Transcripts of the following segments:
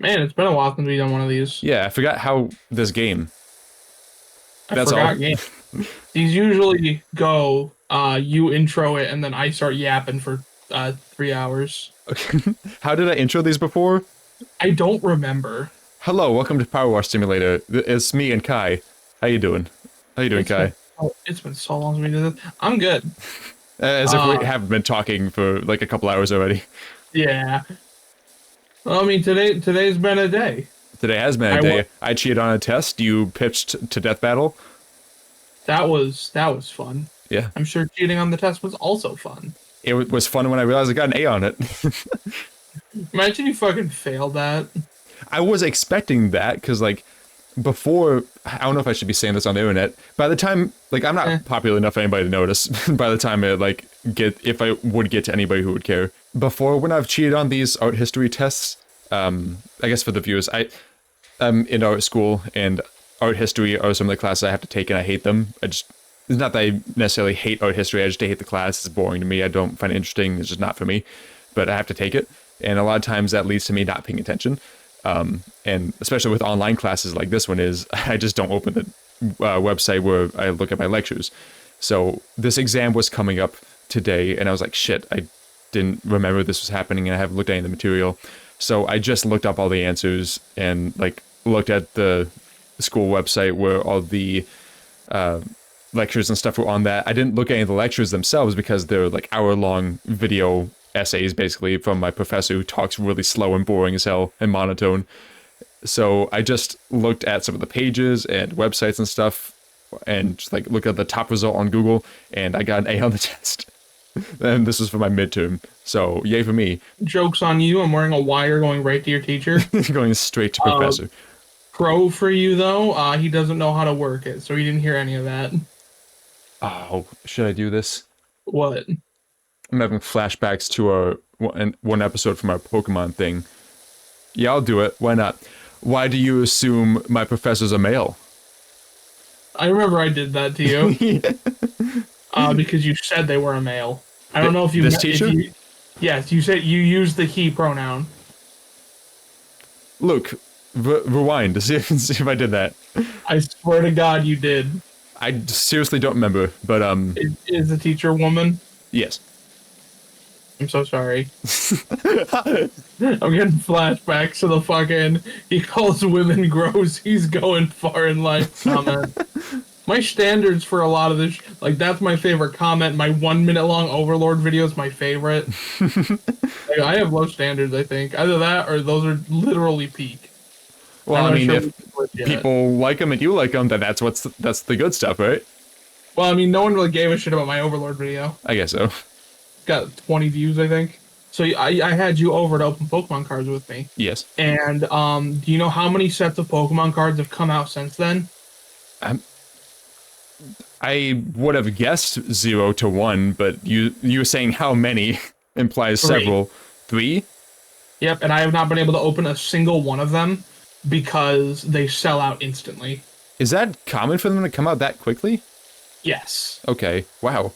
Man, it's been a while since we've done one of these. Yeah, I forgot how this game. I That's all. forgot game. These usually go, you intro it, and then I start yapping for 3 hours. Okay. How did I intro these before? I don't remember. Hello, welcome to PowerWash Simulator. It's me and Kai. How you doing? How you doing, It's been Kai? it's been so long since we did this. I'm good. As if we Uh, haven't been talking for like a couple hours already. yeah. Well, I mean, today's been a day. Today has been a I wa- day. I cheated on a test. You pitched to death battle. that was fun. Yeah, I'm sure cheating on the test was also fun. it was fun when I realized I got an A on it. Imagine you fucking failed that. I was expecting that because like before, I don't know if I should be saying this on the internet. By the time, like, I'm Eh. not popular enough for anybody to notice. By the time it like if I would get to anybody who would care. Before, when I've cheated on these art history tests, I guess for the viewers, I'm in art school and art history are some of the classes I have to take and I hate them. It's not that I necessarily hate art history. I just hate the class. It's boring to me. I don't find it interesting. It's just not for me. But I have to take it, and a lot of times that leads to me not paying attention. And especially with online classes like this one is, I just don't open the website where I look at my lectures. So this exam was coming up today, and I was like, shit, I didn't remember this was happening, and I haven't looked at any of the material. So I just looked up all the answers and like looked at the school website where all the lectures and stuff were on that. I didn't look at any of the lectures themselves because they're like hour-long video essays basically from my professor who talks really slow and boring as hell and monotone. So I just looked at some of the pages and websites and stuff and just like looked at the top result on Google, and I got an A on the test. And this was for my midterm. So yay for me. Joke's on you. I'm wearing a wire going right to your teacher. Going straight to Uh, professor. Pro for you though, he doesn't know how to work it, so he didn't hear any of that. Oh, should I do this? What? I'm having flashbacks to our one episode from our Pokemon thing. Yeah, I'll do it. Why not? Why do you assume my professor's a male? I remember I did that to you, because you said they were a male. I don't know if you. This If teacher? you yes, you said you used the he pronoun. Look, rewind to see see if I did that. I swear to God, you did. I seriously don't remember, but Is the teacher a woman? yes. I'm so sorry. I'm getting flashbacks to the fucking he calls women gross. He's going far in life comment. My standards for a lot of this, like that's my favorite comment. My 1 minute long Overlord video is my favorite. Like, I have low standards, I think. Either that or those are literally peak. Well, I'm I not mean, sure if which yet. people like them and you like them, then that's the good stuff, right? Well, I mean, no one really gave a shit about my Overlord video. I guess so. Got 20 views, I think. So I had you over to open Pokemon cards with me. Yes. And do you know how many sets of Pokemon cards have come out since then? I would have guessed 0 to 1, but you were saying how many implies Three. several. 3? Yep, and I have not been able to open a single one of them because they sell out instantly. Is that common for them to come out that quickly? Yes. Okay. Wow.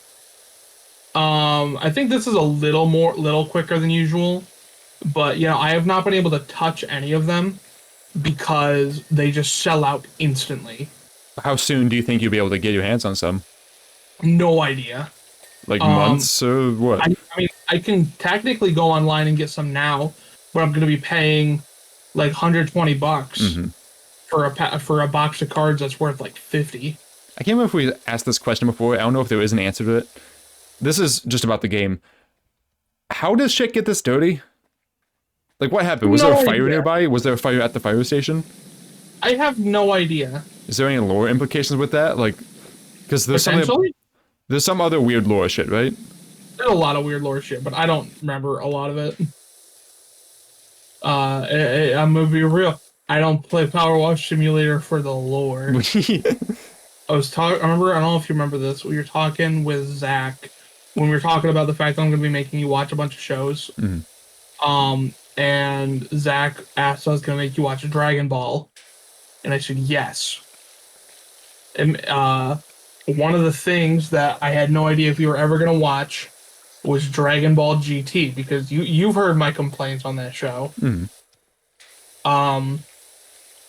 I think this is a little quicker than usual, but I have not been able to touch any of them because they just sell out instantly. How soon do you think you'll be able to get your hands on some? No idea. Like months or what? I mean, I can technically go online and get some now, but I'm going to be paying like $120 for a box of cards that's worth like 50. I can't remember if we asked this question before. I don't know if there is an answer to it. This is just about the game. How does shit get this dirty? Like, what happened? Was there a fire nearby? Was there a fire at the fire station? I have no idea. Is there any lore implications with that? Like, because there's some other weird lore shit, right? There's a lot of weird lore shit, but I don't remember a lot of it. I'm gonna be real. I don't play PowerWash Simulator for the lore. I remember, I don't know if you remember this. We were talking with Zach when we were talking about the fact that I'm gonna be making you watch a bunch of shows. And Zach asked if I was gonna make you watch Dragon Ball, and I said yes. And one of the things that I had no idea if you were ever gonna watch was Dragon Ball GT, because you've heard my complaints on that show.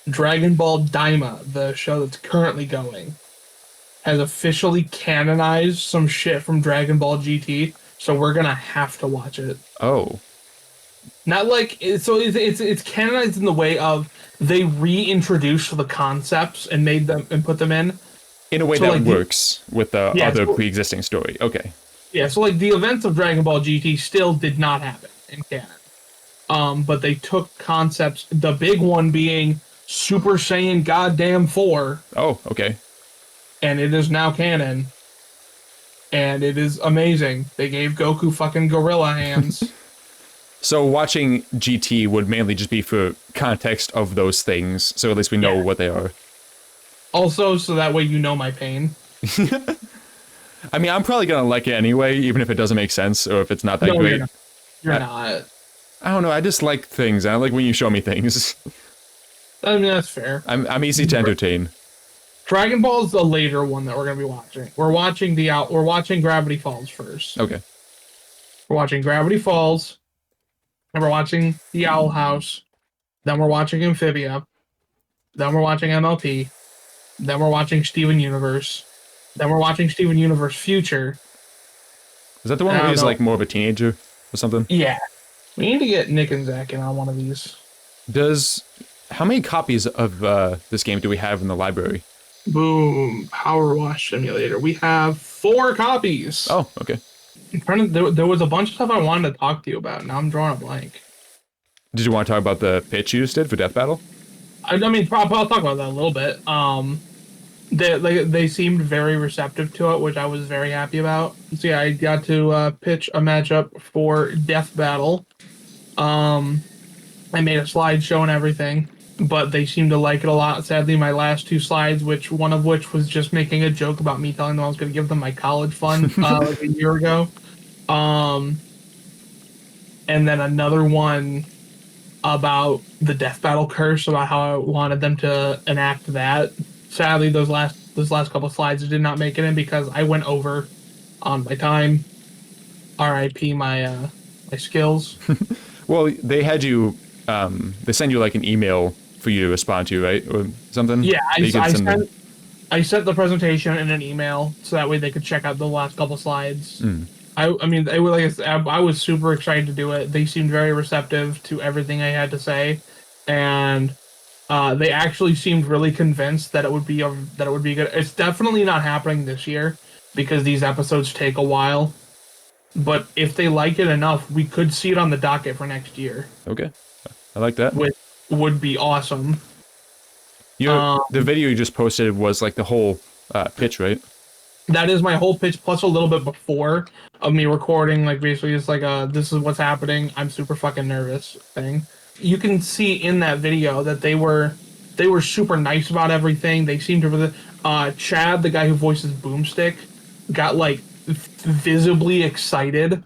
Dragon Ball Daima, the show that's currently going, has officially canonized some shit from Dragon Ball GT, so we're gonna have to watch it. Oh, Not like it's canonized in the way of they reintroduced the concepts and made them and put them in. in a way So that like works with the yeah, other so, pre-existing story. Okay. yeah, so like the events of Dragon Ball GT still did not happen in canon. But they took concepts, the big one being Super Saiyan Goddamn 4, Oh, okay. and it is now canon. And it is amazing. They gave Goku fucking gorilla hands. So watching GT would mainly just be for context of those things, so at least we know Yeah. what they are. Also, so that way you know my pain. I mean, I'm probably gonna like it anyway, even if it doesn't make sense or if it's not that No, great. you're not. You're not. I don't know. I just like things. I like when you show me things. I mean, that's fair. I'm easy to entertain. Dragon Ball is the later one that we're gonna be watching. We're watching Gravity Falls first. Okay. We're watching Gravity Falls, and we're watching The Owl House. Then we're watching Amphibia. Then we're watching MLP. Then we're watching Steven Universe. Then we're watching Steven Universe Future. Is that the one I where don't he's know. like more of a teenager or something? Yeah, we need to get Nick and Zach in on one of these. How many copies of this game do we have in the library? Boom, PowerWash Simulator. We have 4 copies. Oh, okay. There was a bunch of stuff I wanted to talk to you about. Now I'm drawing a blank. Did you want to talk about the pitch you just did for Death Battle? I mean, I'll talk about that a little bit. They seemed very receptive to it, which I was very happy about. So yeah, I got to pitch a matchup for Death Battle. I made a slideshow and everything, but they seemed to like it a lot. Sadly, my last 2 slides, one of which was just making a joke about me telling them I was going to give them my college fund like a year ago. And then another one about the Death Battle curse, about how I wanted them to enact that. Sadly, those last couple of slides did not make it in because I went over on my time. RIP my skills. Well, they had you. They send you like an email for you to respond to, right, or something. Yeah, That I sent the presentation in an email so that way they could check out the last couple slides. I mean, they were like I was super excited to do it. They seemed very receptive to everything I had to say, and they actually seemed really convinced that it would be good. It's definitely not happening this year because these episodes take a while. But if they like it enough, we could see it on the docket for next year. Okay, I like that. Which would be awesome. The video you just posted was like the whole pitch, right? That is my whole pitch plus a little bit before of me recording. Like basically, it's like this is what's happening. I'm super fucking nervous thing. You can see in that video that they were super nice about everything. They seemed to really. Chad, the guy who voices Boomstick, got like visibly excited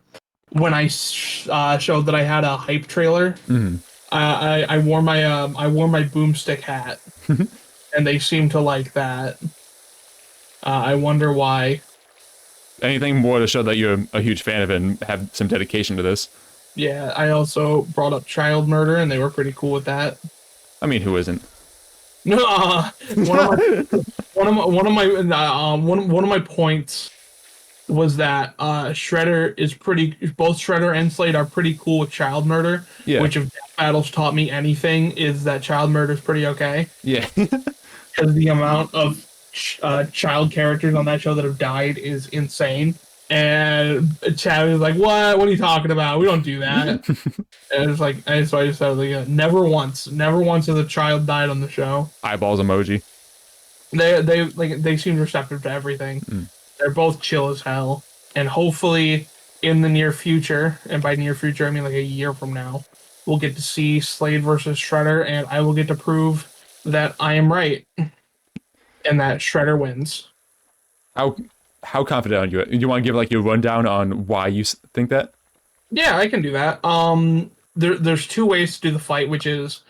when I showed that I had a hype trailer. Mm-hmm. I wore my Boomstick hat, and they seemed to like that. I wonder why. Anything more to show that you're a huge fan of it and have some dedication to this? Yeah, I also brought up child murder, and they were pretty cool with that. I mean, who isn't? No, one of my points was that Shredder is both Shredder and Slade are pretty cool with child murder. Yeah. Which, if Death Battle's taught me anything, is that child murder is pretty okay. Yeah. Because the amount of child characters on that show that have died is insane. And Chad was like, "What? What are you talking about? We don't do that." And it's like, and so I just said, like, never once has a child died on the show. Eyeballs emoji. They seem receptive to everything. They're both chill as hell, and hopefully in the near future, and by near future I mean like a year from now, we'll get to see Slade versus Shredder, and I will get to prove that I am right and that Shredder wins. How confident are you? Do you want to give like your rundown on why you think that? Yeah, I can do that. There's 2 ways to do the fight, which is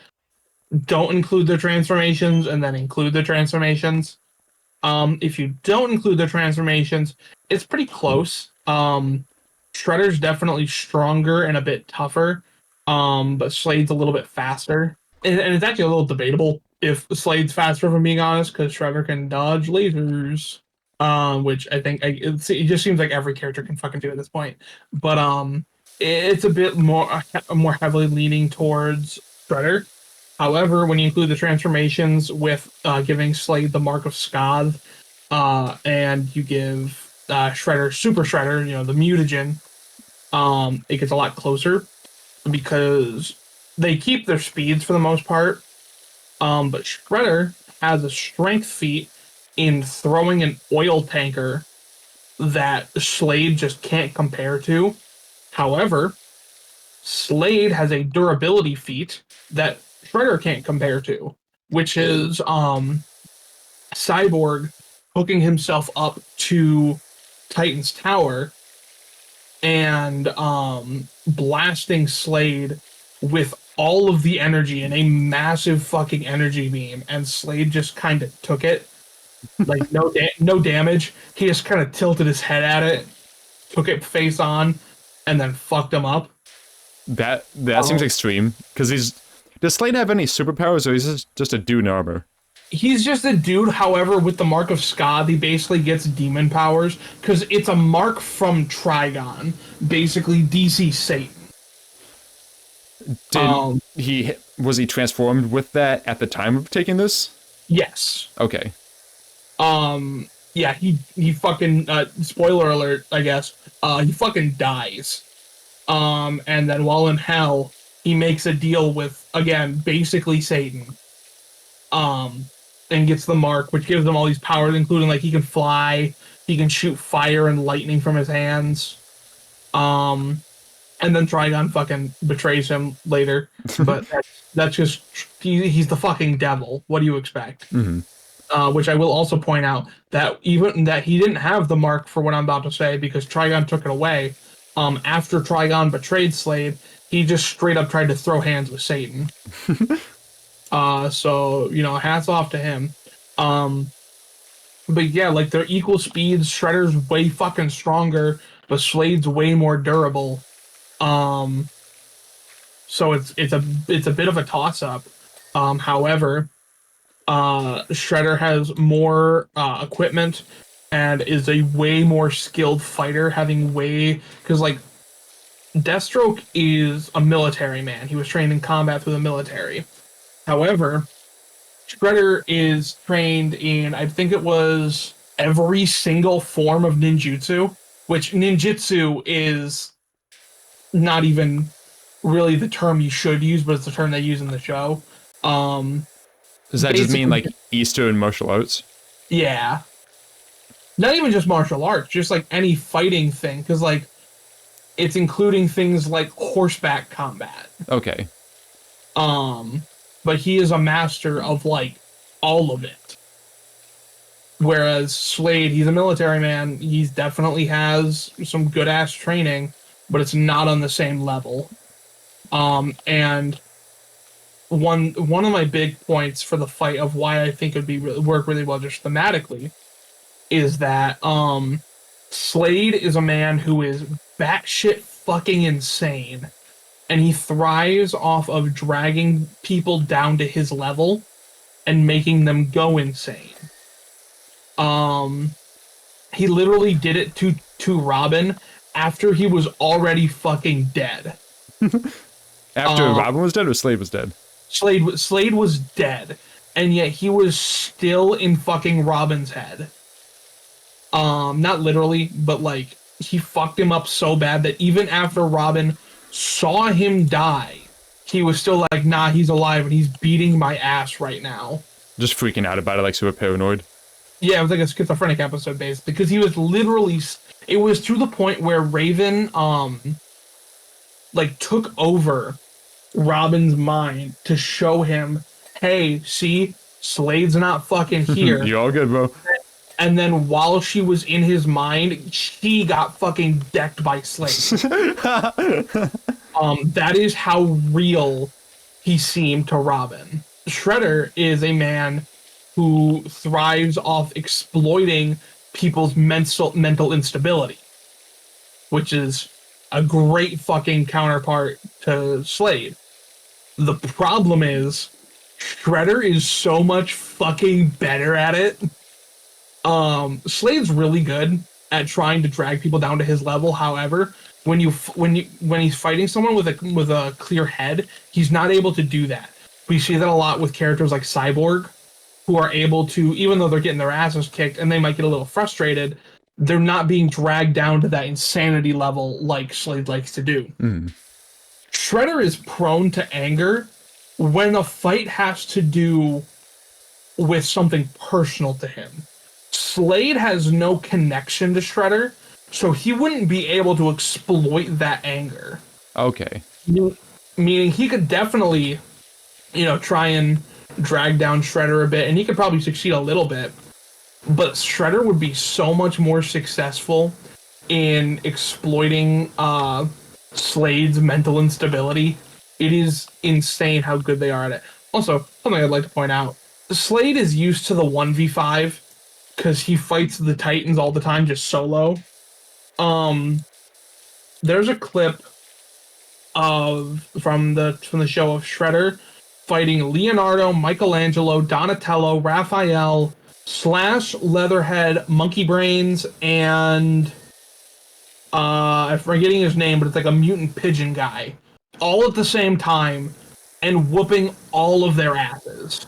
don't include the transformations and then include the transformations. If you don't include the transformations, it's pretty close. Shredder's definitely stronger and a bit tougher, but Slade's a little bit faster. and it's actually a little debatable if Slade's faster, if I'm being honest, because Shredder can dodge lasers. Which I think it just seems like every character can fucking do at this point. But it's a bit more heavily leaning towards Shredder. However, when you include the transformations with giving Slade the Mark of Scoth, and you give Shredder Super Shredder, the mutagen, it gets a lot closer because they keep their speeds for the most part. But Shredder has a strength feat in throwing an oil tanker that Slade just can't compare to. However, Slade has a durability feat that Shredder can't compare to, which is Cyborg hooking himself up to Titan's tower and blasting Slade with all of the energy in a massive fucking energy beam, and Slade just kind of took it, like no damage. He just kind of tilted his head at it, took it face on, and then fucked him up. That seems extreme. Because does Slade have any superpowers, or is he just a dude in armor? He's just a dude. However, with the Mark of Scoth, he basically gets demon powers because it's a mark from Trigon, basically DC Satan. Was he transformed with that at the time of taking this? Yes. Okay. Yeah, he fucking spoiler alert, I guess. He fucking dies. And then while in hell, he makes a deal with, again, basically Satan. And gets the mark, which gives him all these powers, including like he can fly, he can shoot fire and lightning from his hands. And then Trigon fucking betrays him later. But that's just he's the fucking devil. What do you expect? Mm-hmm. Which I will also point out that even that he didn't have the mark for what I'm about to say because Trigon took it away. After Trigon betrayed Slade, he just straight up tried to throw hands with Satan. So hats off to him. But yeah, like they're equal speeds. Shredder's way fucking stronger, but Slade's way more durable. So it's a bit of a toss up. However, Shredder has more equipment and is a way more skilled fighter, because like Deathstroke is a military man. He was trained in combat through the military. However, Shredder is trained in, I think it was every single form of ninjutsu, which ninjutsu is not even really the term you should use, but it's the term they use in the show. Does that just mean like Eastern martial arts? Yeah. Not even just martial arts, just like any fighting thing, because like it's including things like horseback combat. Okay. But he is a master of like all of it. Whereas Slade, he's a military man. He definitely has some good ass training, but it's not on the same level. And one of my big points for the fight of why I think it'd work really well just thematically is that Slade is a man who is batshit fucking insane, and he thrives off of dragging people down to his level and making them go insane. He literally did it to Robin after he was already fucking dead. After Robin was dead or Slade was dead? Slade was dead, and yet he was still in fucking Robin's head. Not literally, but like he fucked him up so bad that even after Robin saw him die, he was still like, nah, he's alive and he's beating my ass right now. Just freaking out about it, like super paranoid. Yeah, it was like a schizophrenic episode based because he was literally. It was to the point where Raven, like took over Robin's mind to show him, hey, see, Slade's not fucking here. You're all good, bro. And then while she was in his mind, she got fucking decked by Slade. That is how real he seemed to Robin. Shredder is a man who thrives off exploiting people's mental instability, which is a great fucking counterpart to Slade. The problem is Shredder is so much fucking better at it. Slade's really good at trying to drag people down to his level. However, when he's fighting someone with a clear head, he's not able to do that. We see that a lot with characters like Cyborg, who are able to, even though they're getting their asses kicked and they might get a little frustrated, they're not being dragged down to that insanity level like Slade likes to do. Shredder is prone to anger when a fight has to do with something personal to him. Slade has no connection to Shredder, so he wouldn't be able to exploit that anger. Okay. Meaning he could definitely, try and drag down Shredder a bit, and he could probably succeed a little bit. But Shredder would be so much more successful in exploiting Slade's mental instability. It is insane how good they are at it. Also, something I'd like to point out. Slade is used to the 1v5 because he fights the Titans all the time just solo. There's a clip from the show of Shredder fighting Leonardo, Michelangelo, Donatello, Raphael, Slash, Leatherhead, Monkey Brains, and I'm forgetting his name, but it's like a mutant pigeon guy, all at the same time, and whooping all of their asses.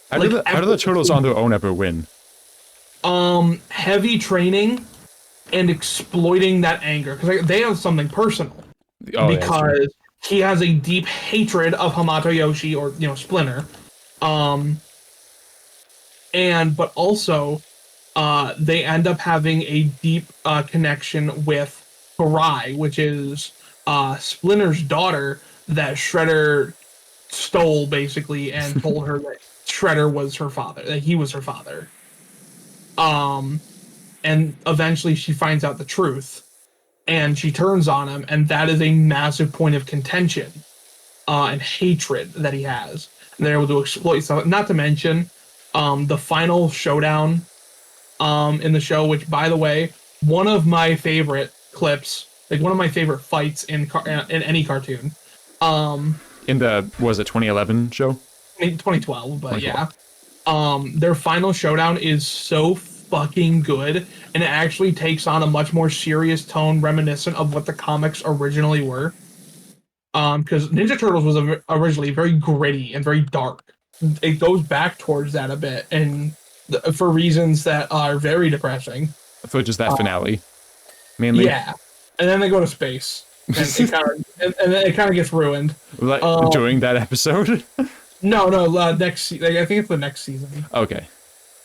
How do the Turtles on their own ever win? Heavy training and exploiting that anger, because they have something personal. Because he has a deep hatred of Hamato Yoshi, or Splinter, but also they end up having a deep connection with Harai, which is Splinter's daughter that Shredder stole basically and told her that Shredder was her father, that he was her father. And eventually she finds out the truth and she turns on him, and that is a massive point of contention and hatred that he has. And they're able to exploit stuff. Not to mention the final showdown in the show, which, by the way, one of my favorite clips, like one of my favorite fights in any cartoon. In the, was it 2011 show? 2012, but 2012. Yeah. Their final showdown is so fucking good, and it actually takes on a much more serious tone reminiscent of what the comics originally were. Because Ninja Turtles was originally very gritty and very dark. It goes back towards that a bit, and for reasons that are very depressing. For just that finale, mainly. Yeah, and then they go to space, and it kind of gets ruined. Like during that episode? No, next. I think it's the next season. Okay.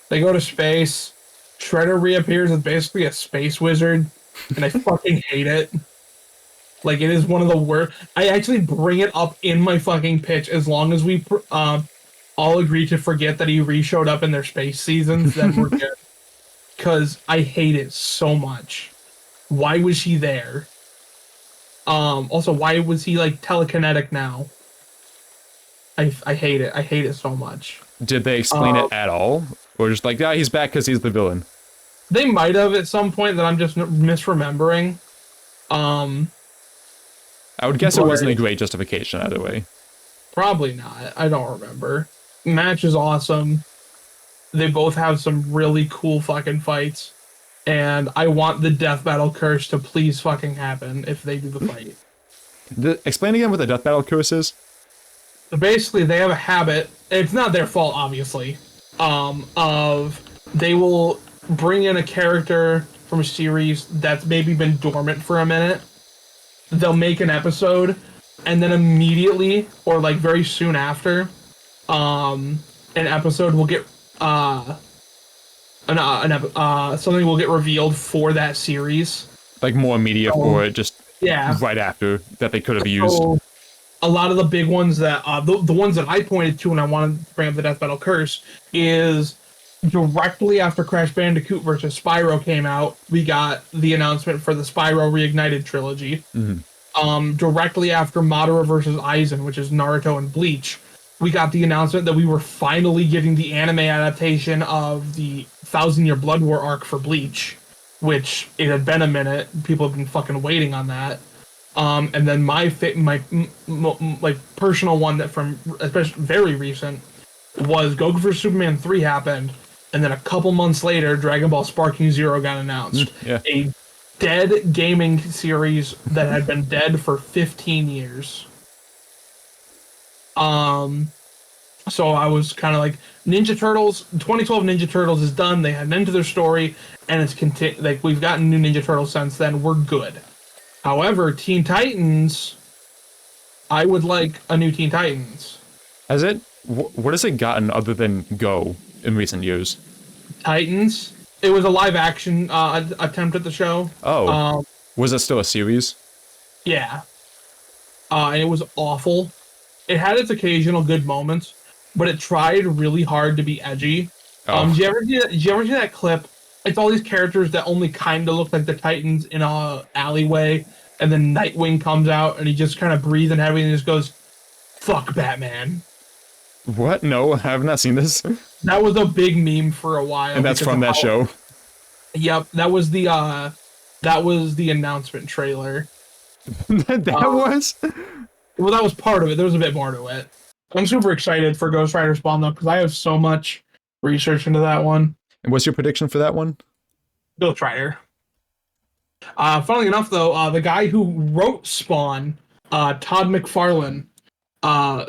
They go to space. Shredder reappears as basically a space wizard, and I fucking hate it. Like, it is one of the worst. I actually bring it up in my fucking pitch as long as we all agree to forget that he re-showed up in their space seasons, then we're good. Because I hate it so much. Why was he there? Also, why was he, like, telekinetic now? I hate it. I hate it so much. Did they explain it at all? Or just like, he's back because he's the villain? They might have at some point that I'm just misremembering. I would guess it wasn't a great justification either way. Probably not. I don't remember. Match is awesome. They both have some really cool fucking fights. And I want the Death Battle Curse to please fucking happen if they do the fight. Explain again what the Death Battle Curse is? So basically, they have a habit. It's not their fault, obviously. Of they will bring in a character from a series that's maybe been dormant for a minute. They'll make an episode, and then immediately, or like very soon after, an episode will get something will get revealed for that series. Like more media for it, just right after that they could have used. A lot of the big ones that the ones that I pointed to when I wanted to bring up the Death Battle Curse is directly after Crash Bandicoot vs. Spyro came out, we got the announcement for the Spyro Reignited trilogy. Mm-hmm. Directly after Madara vs. Aizen, which is Naruto and Bleach, we got the announcement that we were finally getting the anime adaptation of the 1,000-Year Blood War arc for Bleach, which it had been a minute. People have been fucking waiting on that. And then like personal one that from especially very recent was Goku vs Superman 3 happened, and then a couple months later, Dragon Ball Sparking Zero got announced. Yeah. A dead gaming series that had been dead for 15 years. Um, so I was kind of like Ninja Turtles. 2012 Ninja Turtles is done. They had an end to their story, and like we've gotten new Ninja Turtles since then. We're good. However, Teen Titans, I would like a new Teen Titans. Has it? What has it gotten other than Go in recent years? Titans. It was a live action attempt at the show. Oh, Um, was it still a series? yeah, and it was awful. It had its occasional good moments, but it tried really hard to be edgy. Oh, Did you ever see that clip? It's all these characters that only kind of look like the Titans in a alleyway, and then Nightwing comes out and he just kind of breathing heavy and just goes, "Fuck Batman." what? No, I have not seen this. That was a big meme for a while. And that's because from of that how- show. Yep, that was the announcement trailer. That was? Well, that was part of it. There was a bit more to it. I'm super excited for Ghost Rider Spawn though, because I have so much research into that one. And what's your prediction for that one? Ghost Rider. Funnily enough, though, the guy who wrote Spawn, Todd McFarlane,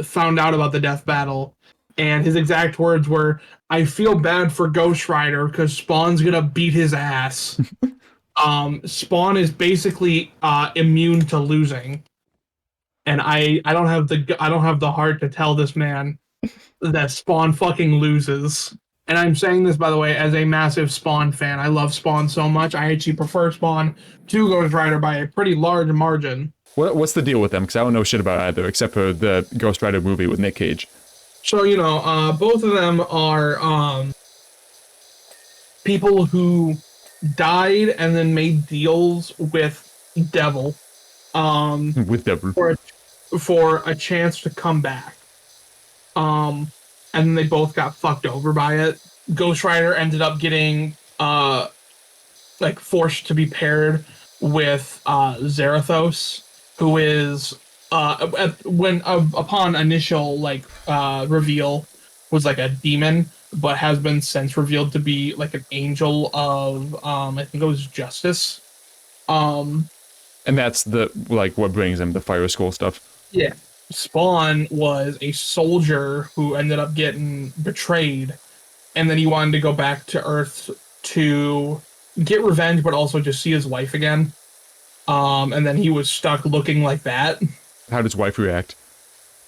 found out about the death battle, and his exact words were, "I feel bad for Ghost Rider because Spawn's gonna beat his ass." Spawn is basically immune to losing, and I don't have the heart to tell this man that Spawn fucking loses. And I'm saying this, by the way, as a massive Spawn fan. I love Spawn so much. I actually prefer Spawn to Ghost Rider by a pretty large margin. What's the deal with them? Because I don't know shit about either, except for the Ghost Rider movie with Nick Cage. So, both of them are people who died and then made deals with Devil With Devil. for a chance to come back. And they both got fucked over by it. Ghost Rider ended up getting forced to be paired with Zarathos, who is upon initial reveal was like a demon, but has been since revealed to be like an angel of I think it was justice. And that's what brings him the Fire Skull stuff. Yeah. Spawn was a soldier who ended up getting betrayed, and then he wanted to go back to Earth to get revenge, but also just see his wife again. And then he was stuck looking like that. How does wife react?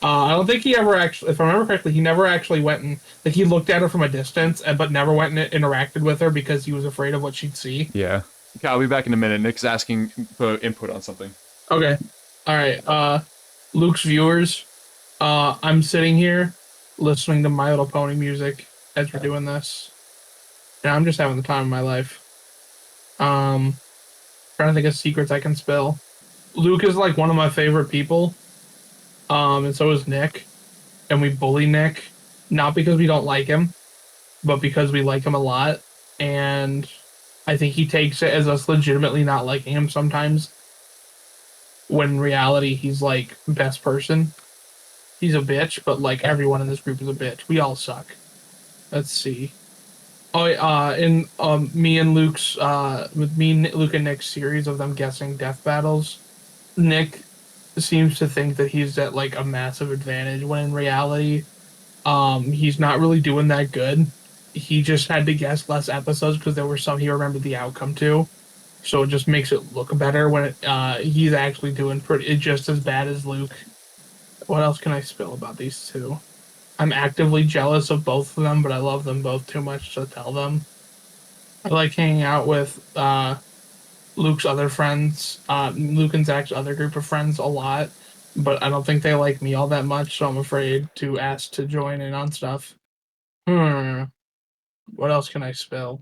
I don't think he ever actually, if I remember correctly, he never actually went and he looked at her from a distance, but never went and interacted with her because he was afraid of what she'd see. Yeah. Okay, I'll be back in a minute. Nick's asking for input on something. Okay. All right. Luke's viewers, I'm sitting here listening to My Little Pony music as we're doing this. And I'm just having the time of my life. Trying to think of secrets I can spill. Luke is like one of my favorite people. And so is Nick. And we bully Nick, not because we don't like him, but because we like him a lot. And I think he takes it as us legitimately not liking him sometimes. When in reality, he's like best person. He's a bitch, but like everyone in this group is a bitch. We all suck. Let's see. Oh, in me and Luke's Luke and Nick's series of them guessing death battles, Nick seems to think that he's at like a massive advantage when in reality, he's not really doing that good. He just had to guess less episodes because there were some he remembered the outcome to. So it just makes it look better when he's actually doing just as bad as Luke. What else can I spill about these two? I'm actively jealous of both of them, but I love them both too much to tell them. I like hanging out with Luke's other friends, Luke and Zach's other group of friends a lot, but I don't think they like me all that much, so I'm afraid to ask to join in on stuff. What else can I spill?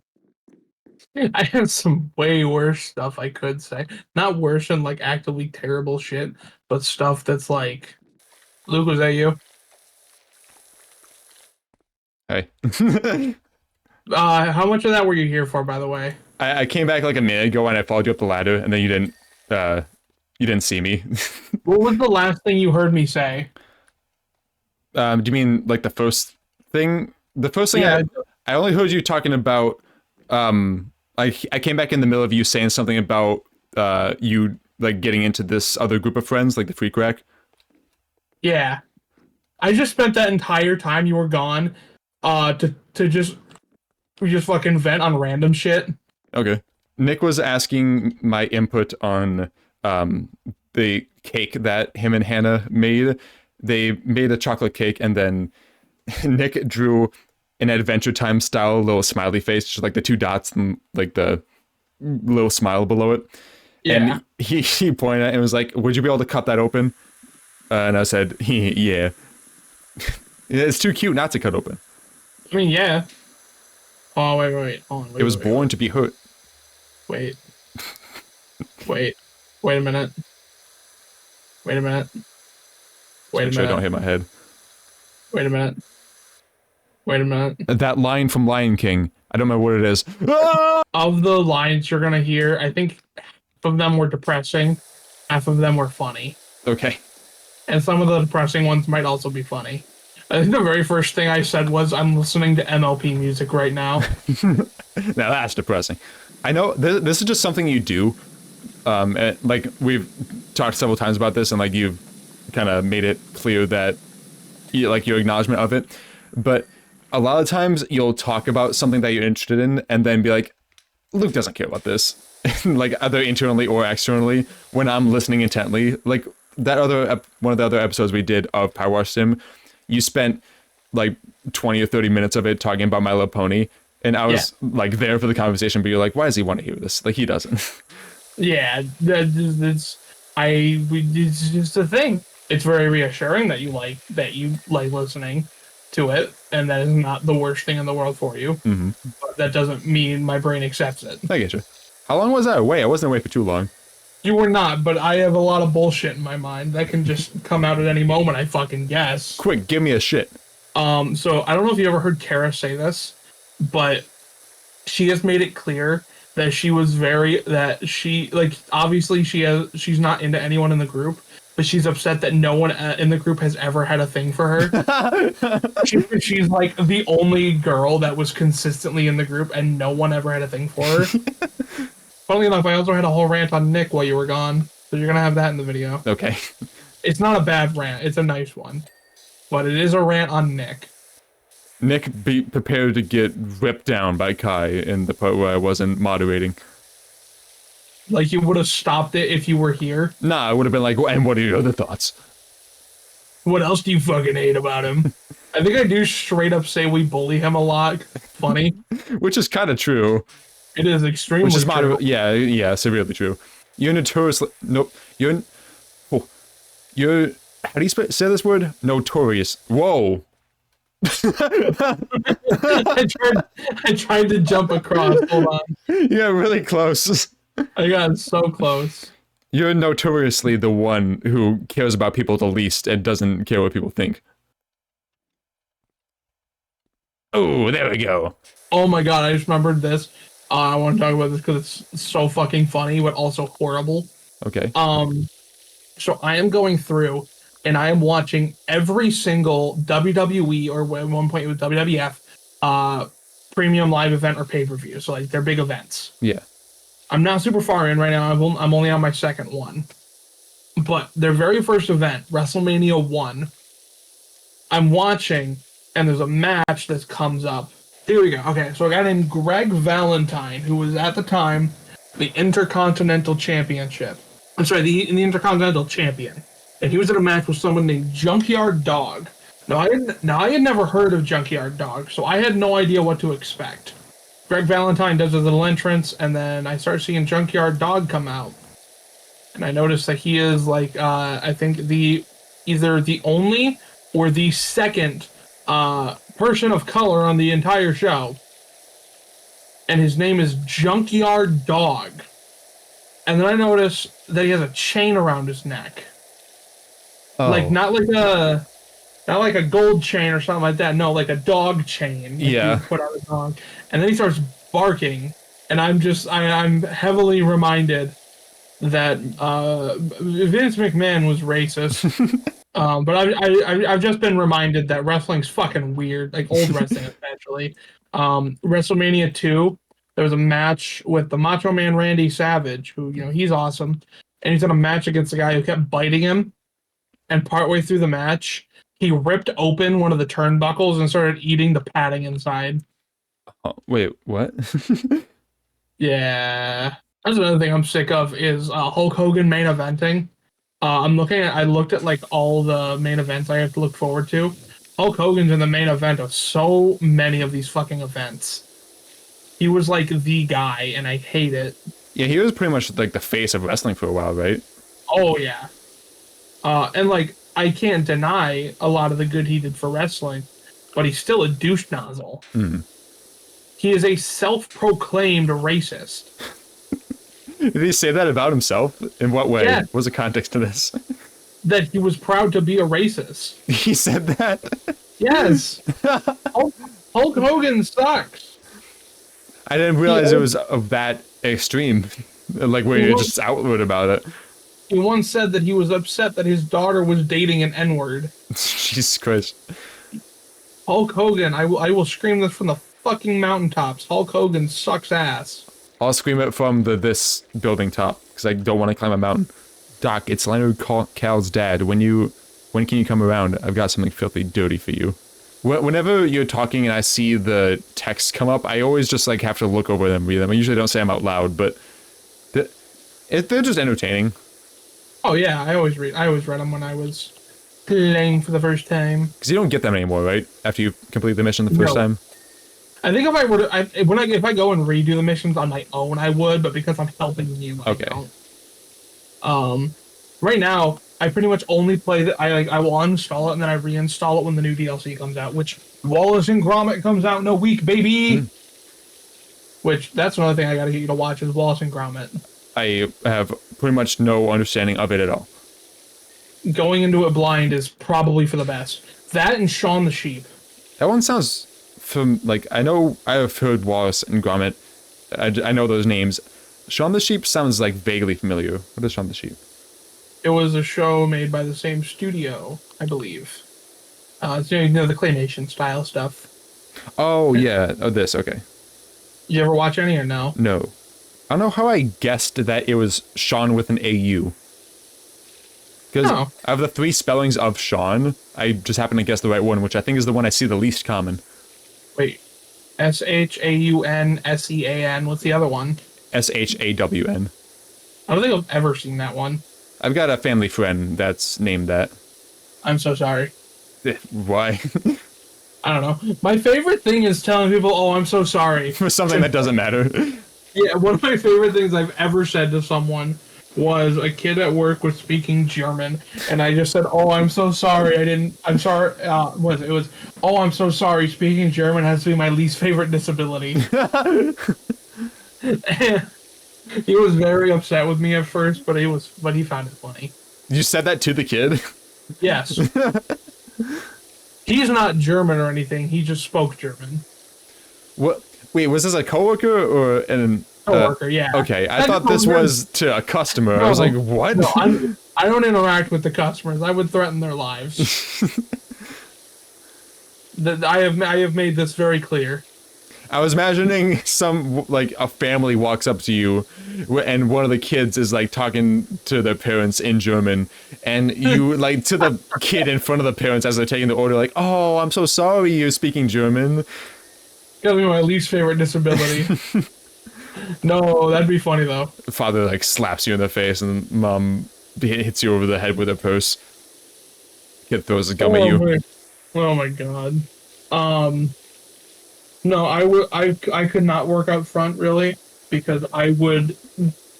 I have some way worse stuff I could say. Not worse than like actively terrible shit, but stuff that's like, Luke, was that you? Hey. How much of that were you here for, by the way? I came back like a minute ago and I followed you up the ladder, and then you didn't You didn't see me. What was the last thing you heard me say? Do you mean like the first thing? The first thing Yeah. I only heard you talking about. I came back in the middle of you saying something about you like getting into this other group of friends, like the Freak Rack. Yeah. I just spent that entire time you were gone, to just fucking vent on random shit. Okay. Nick was asking my input on the cake that him and Hannah made. They made a chocolate cake, and then Nick drew an Adventure Time style little smiley face, just like the two dots and like the little smile below it. Yeah. And he pointed at it and was like, "Would you be able to cut that open?" And I said, "Yeah." It's too cute not to cut open. I mean, yeah. Oh, wait. Hold on, It was born to be hurt. Wait. Wait. Wait a minute. Wait a minute. Wait a Make sure I minute. don't hit my head. Wait a minute. Wait a minute. That line from Lion King. I don't know what it is. Ah! Of the lines you're gonna hear, I think half of them were depressing, half of them were funny. Okay. And some of the depressing ones might also be funny. I think the very first thing I said was, I'm listening to MLP music right now. Now that's depressing. I know this is just something you do. Like we've talked several times about this, and like you've kind of made it clear that like your acknowledgement of it. But a lot of times you'll talk about something that you're interested in, and then be like, Luke doesn't care about this, like either internally or externally. When I'm listening intently, like that other one of the other episodes we did of PowerWash Sim, you spent like 20 or 30 minutes of it talking about My Little Pony, and I was like there for the conversation, but you're like, why does he want to hear this? Like he doesn't. Yeah, it's just a thing. It's very reassuring that you like listening to it, and that is not the worst thing in the world for you. Mm-hmm. But that doesn't mean my brain accepts it. I get you. How long was I away? I wasn't away for too long. You were not, but I have a lot of bullshit in my mind that can just come out at any moment, I fucking guess. Quick, give me a shit. So I don't know if you ever heard Kara say this, but she has made it clear that obviously she's not into anyone in the group, but she's upset that no one in the group has ever had a thing for her. She's like the only girl that was consistently in the group, and no one ever had a thing for her. Funnily enough, I also had a whole rant on Nick while you were gone, so you're gonna have that in the video. Okay. It's not a bad rant; it's a nice one, but it is a rant on Nick. Nick, be prepared to get ripped down by Kai in the part where I wasn't moderating. Like, you would have stopped it if you were here. Nah, I would have been like, and what are your other thoughts? What else do you fucking hate about him? I think I do straight up say we bully him a lot. Funny. Which is kind of true. It is extremely Which is true. yeah, severely true. You're notoriously how do you say this word? Notorious. Whoa. I tried to jump across. Hold on. Yeah, really close. I got so close. You're notoriously the one who cares about people the least and doesn't care what people think. Oh, there we go. Oh my god, I just remembered this. I want to talk about this because it's so fucking funny, but also horrible. Okay. So I am going through and I am watching every single WWE, or at one point it was WWF, premium live event or pay-per-view. So like their big events. Yeah. I'm not super far in right now. I'm only on my second one. But their very first event, WrestleMania 1, I'm watching, and there's a match that comes up. Here we go. Okay, so a guy named Greg Valentine, who was at the time the Intercontinental Championship. I'm sorry, the Intercontinental Champion. And he was in a match with someone named Junkyard Dog. Now I had never heard of Junkyard Dog, so I had no idea what to expect. Greg Valentine does a little entrance, and then I start seeing Junkyard Dog come out. And I noticed that he is like, I think either the only or the second person of color on the entire show. And his name is Junkyard Dog. And then I notice that he has a chain around his neck. Oh. Like not like a gold chain or something like that. No, like a dog chain. Yeah. You put on a dog. And then he starts barking, and I'm heavily reminded that Vince McMahon was racist. But I've just been reminded that wrestling's fucking weird, like old wrestling especially. WrestleMania 2, there was a match with the Macho Man Randy Savage, who, he's awesome. And he's in a match against a guy who kept biting him. And partway through the match, he ripped open one of the turnbuckles and started eating the padding inside. Oh, wait, what? Yeah. That's another thing I'm sick of is Hulk Hogan main eventing. I looked at like all the main events I have to look forward to. Hulk Hogan's in the main event of so many of these fucking events. He was like the guy, and I hate it. Yeah, he was pretty much like the face of wrestling for a while, right? Oh yeah. And like I can't deny a lot of the good he did for wrestling, but he's still a douche nozzle. Mm. He is a self-proclaimed racist. Did he say that about himself? In what way? Yeah. What's the context to this? That he was proud to be a racist. He said that? Yes. Hulk Hogan sucks. I didn't realize it was of that extreme. Like where you're just outward about it. He once said that he was upset that his daughter was dating an N-word. Jesus Christ. Hulk Hogan, I will scream this from the fucking mountaintops. Hulk Hogan sucks ass. I'll scream it from this building top because I don't want to climb a mountain. Doc, it's Leonard Cal's dad. When can you come around? I've got something filthy dirty for you. Whenever you're talking and I see the text come up, I always just like have to look over them, read them. I usually don't say them out loud, but they're just entertaining. Oh yeah, I always read them when I was playing for the first time. Because you don't get them anymore, right? After you complete the mission the first time. I think if I were to, if I go and redo the missions on my own, I would, but because I'm helping you, I don't. Right now, I pretty much only play I will uninstall it and then I reinstall it when the new DLC comes out, which Wallace and Gromit comes out in a week, baby. Which that's another thing I gotta get you to watch is Wallace and Gromit. I have pretty much no understanding of it at all. Going into it blind is probably for the best. That and Shaun the Sheep. That one sounds I know I have heard Wallace and Gromit. I know those names. Shaun the Sheep sounds like vaguely familiar. What is Shaun the Sheep? It was a show made by the same studio, I believe. It's, the claymation style stuff. Oh yeah, this okay. You ever watch any or no? No. I don't know how I guessed that it was Sean with an AU. Because out of the 3 spellings of Sean, I just happened to guess the right one, which I think is the one I see the least common. Wait. SHAUNSEAN. What's the other one? SHAWN. I don't think I've ever seen that one. I've got a family friend that's named that. I'm so sorry. Why? I don't know. My favorite thing is telling people, oh, I'm so sorry. For something that doesn't matter. Yeah, one of my favorite things I've ever said to someone was a kid at work was speaking German, and I just said, "Oh, I'm so sorry. I'm sorry." It was, "Oh, I'm so sorry. Speaking German has to be my least favorite disability." He was very upset with me at first, but he found it funny. You said that to the kid? Yes. He's not German or anything. He just spoke German. What? Wait, was this a coworker or an coworker? Yeah. Okay, I thought this was to a customer. No, I was like, what? No, I don't interact with the customers. I would threaten their lives. I have made this very clear. I was imagining a family walks up to you and one of the kids is like talking to their parents in German and you like to the kid in front of the parents as they're taking the order like, "Oh, I'm so sorry you're speaking German." Gotta be my least favorite disability. No, that'd be funny though. Father like slaps you in the face and mom hits you over the head with her purse. Kid throws a gum at you. Oh my god. No, I could not work out front really because I would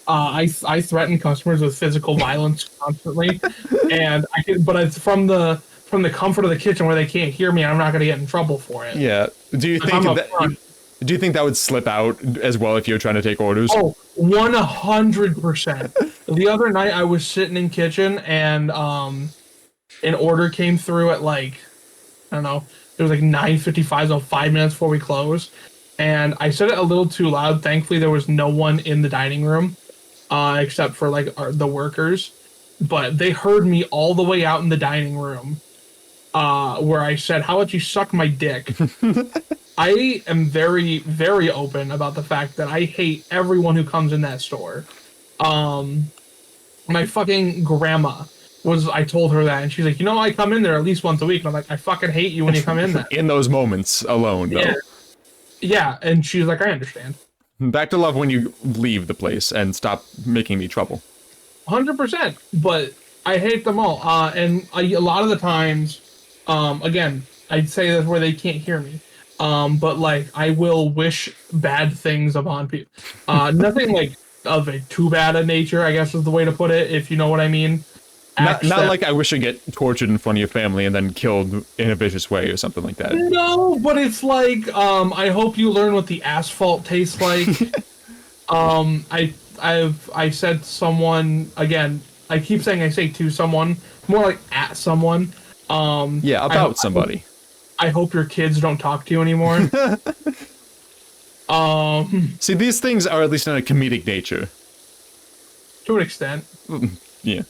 I threaten customers with physical violence constantly, and but it's from the comfort of the kitchen where they can't hear me. I'm not going to get in trouble for it. Yeah. Do you think that would slip out as well if you're trying to take orders? Oh, 100%. The other night I was sitting in kitchen and an order came through at like, I don't know, it was like 9:55, so 5 minutes before we closed. And I said it a little too loud. Thankfully, there was no one in the dining room. except for like the workers. But they heard me all the way out in the dining room, where I said, "How about you suck my dick?" I am very, very open about the fact that I hate everyone who comes in that store. Um, my fucking grandma I told her that, and she's like, I come in there at least once a week. And I'm like, I fucking hate you when you come in there. In those moments alone, though. Yeah. Yeah. And she's like, I understand. Back to love when you leave the place and stop making me trouble. 100%. But I hate them all. A lot of the times, again, I'd say that's where they can't hear me. But like, I will wish bad things upon people. Nothing like of a too bad a nature, I guess is the way to put it, if you know what I mean. Not like I wish I get tortured in front of your family and then killed in a vicious way or something like that. No, but it's like, I hope you learn what the asphalt tastes like. I said someone, again, I keep saying I say to someone, more like at someone. Yeah, about somebody. I hope your kids don't talk to you anymore. See, these things are at least in a comedic nature. To an extent. Yeah.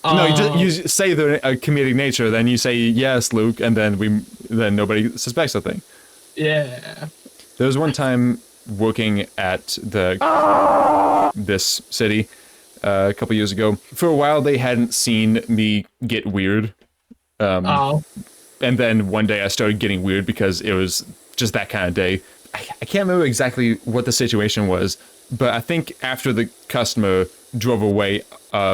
No, you say they're a comedic nature, then you say yes, Luke, and then nobody suspects a thing. Yeah. There was one time working at this city a couple years ago. For a while, they hadn't seen me get weird. And then one day I started getting weird because it was just that kind of day. I can't remember exactly what the situation was, but I think after the customer drove away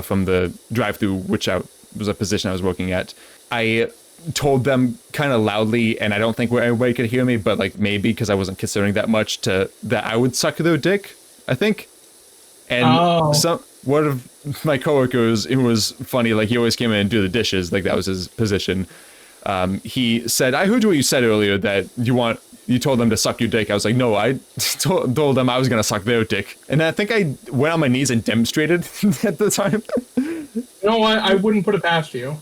from the drive-thru, which was a position I was working at, I told them kind of loudly, and I don't think everybody could hear me, but like maybe because I wasn't considering that much, that I would suck their dick, I think. And one of my coworkers, it was funny, like he always came in and do the dishes, like that was his position. He said, I heard what you said earlier that you told them to suck your dick. I was like, no, I told them I was going to suck their dick. And I think I went on my knees and demonstrated at the time. You know what? I wouldn't put it past you.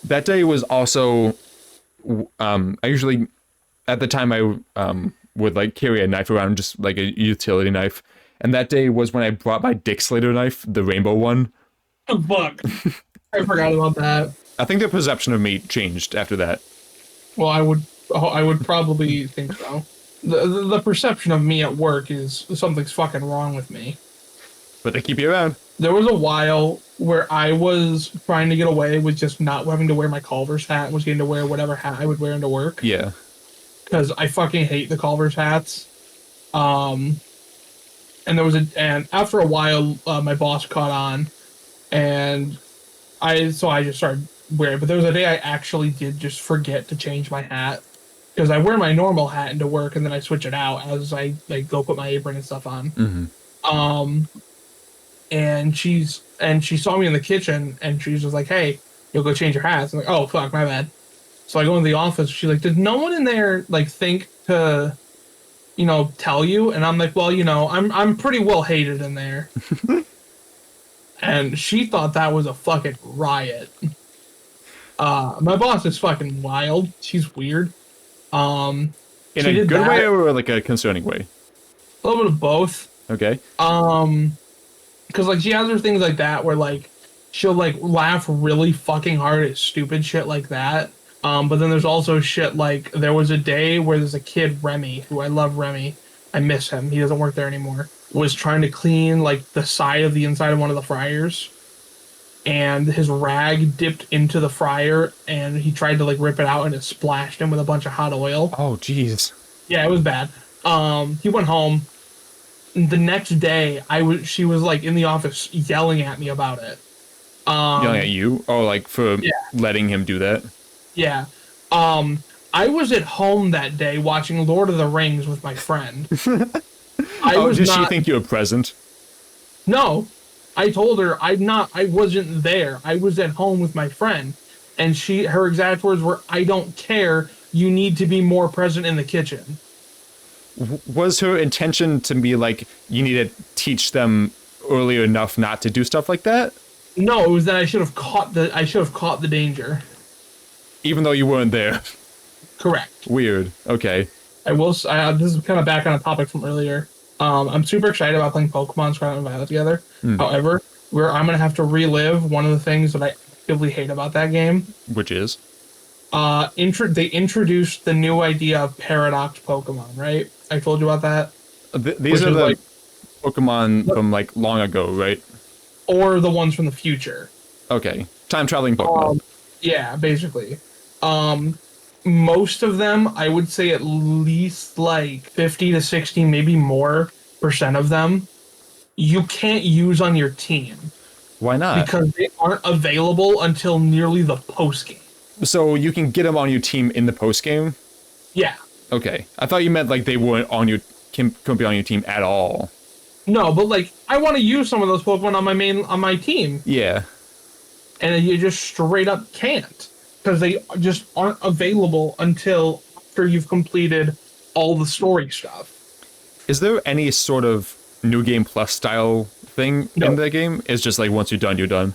That day was also, I usually, at the time I would like carry a knife around, just like a utility knife. And that day was when I brought my Dick Slater knife, the rainbow one. Oh, fuck. I forgot about that. I think the perception of me changed after that. Well, I would probably think so. The perception of me at work is something's fucking wrong with me. But they keep you around. There was a while where I was trying to get away with just not having to wear my Culver's hat and was getting to wear whatever hat I would wear into work. Yeah. Because I fucking hate the Culver's hats. And after a while, my boss caught on, and I just started wearing. But there was a day I actually did just forget to change my hat, because I wear my normal hat into work and then I switch it out as I like go put my apron and stuff on. Mm-hmm. And she saw me in the kitchen and she's just like, "Hey, you'll go change your hats." I'm like, "Oh fuck, my bad." So I go into the office. She's like, "Did no one in there like think to, tell you?" And I'm like, "Well, I'm pretty well hated in there." And she thought that was a fucking riot. My boss is fucking wild. She's weird. In a good way or like a concerning way? A little bit of both. Okay. Because like she has her things like that where like she'll like laugh really fucking hard at stupid shit like that. But then there's also shit like there was a day where there's a kid, Remy, who I love Remy. I miss him. He doesn't work there anymore. Was trying to clean like the side of the inside of one of the fryers. And his rag dipped into the fryer and he tried to like rip it out and it splashed him with a bunch of hot oil. Oh, jeez. Yeah, it was bad. He went home. The next day, she was like in the office yelling at me about it. Yelling at you? Oh, like for letting him do that? Yeah. I was at home that day watching Lord of the Rings with my friend. Did she think you were present? No. I told her I wasn't there. I was at home with my friend. And her exact words were, "I don't care. You need to be more present in the kitchen." Was her intention to be like, you need to teach them early enough not to do stuff like that? No, it was that I should have caught the danger. Even though you weren't there. Correct. Weird. Okay. This is kind of back on a topic from earlier. I'm super excited about playing Pokemon Scarlet and Violet together. Hmm. However, where I'm gonna have to relive one of the things that I actively hate about that game. Which is? They introduced the new idea of paradox Pokemon, right? I told you about that, These which are is the like, Pokemon from like long ago, right? or the ones from the future. Okay. Time traveling Pokemon. Yeah, basically. Um, Most of them, I would say at least like 50 to 60, maybe more percent of them, you can't use on your team Why not? because they aren't available until nearly the post game. So you can get them on your team in the post game? Yeah. Okay. I thought you meant like they weren't on your couldn't be on your team at all. No, but like I want to use some of those Pokemon on my team, Yeah. and you just straight up can't because they just aren't available until after you've completed all the story stuff. Is there any sort of new game plus style thing No. in the game? It's just like once you're done, you're done.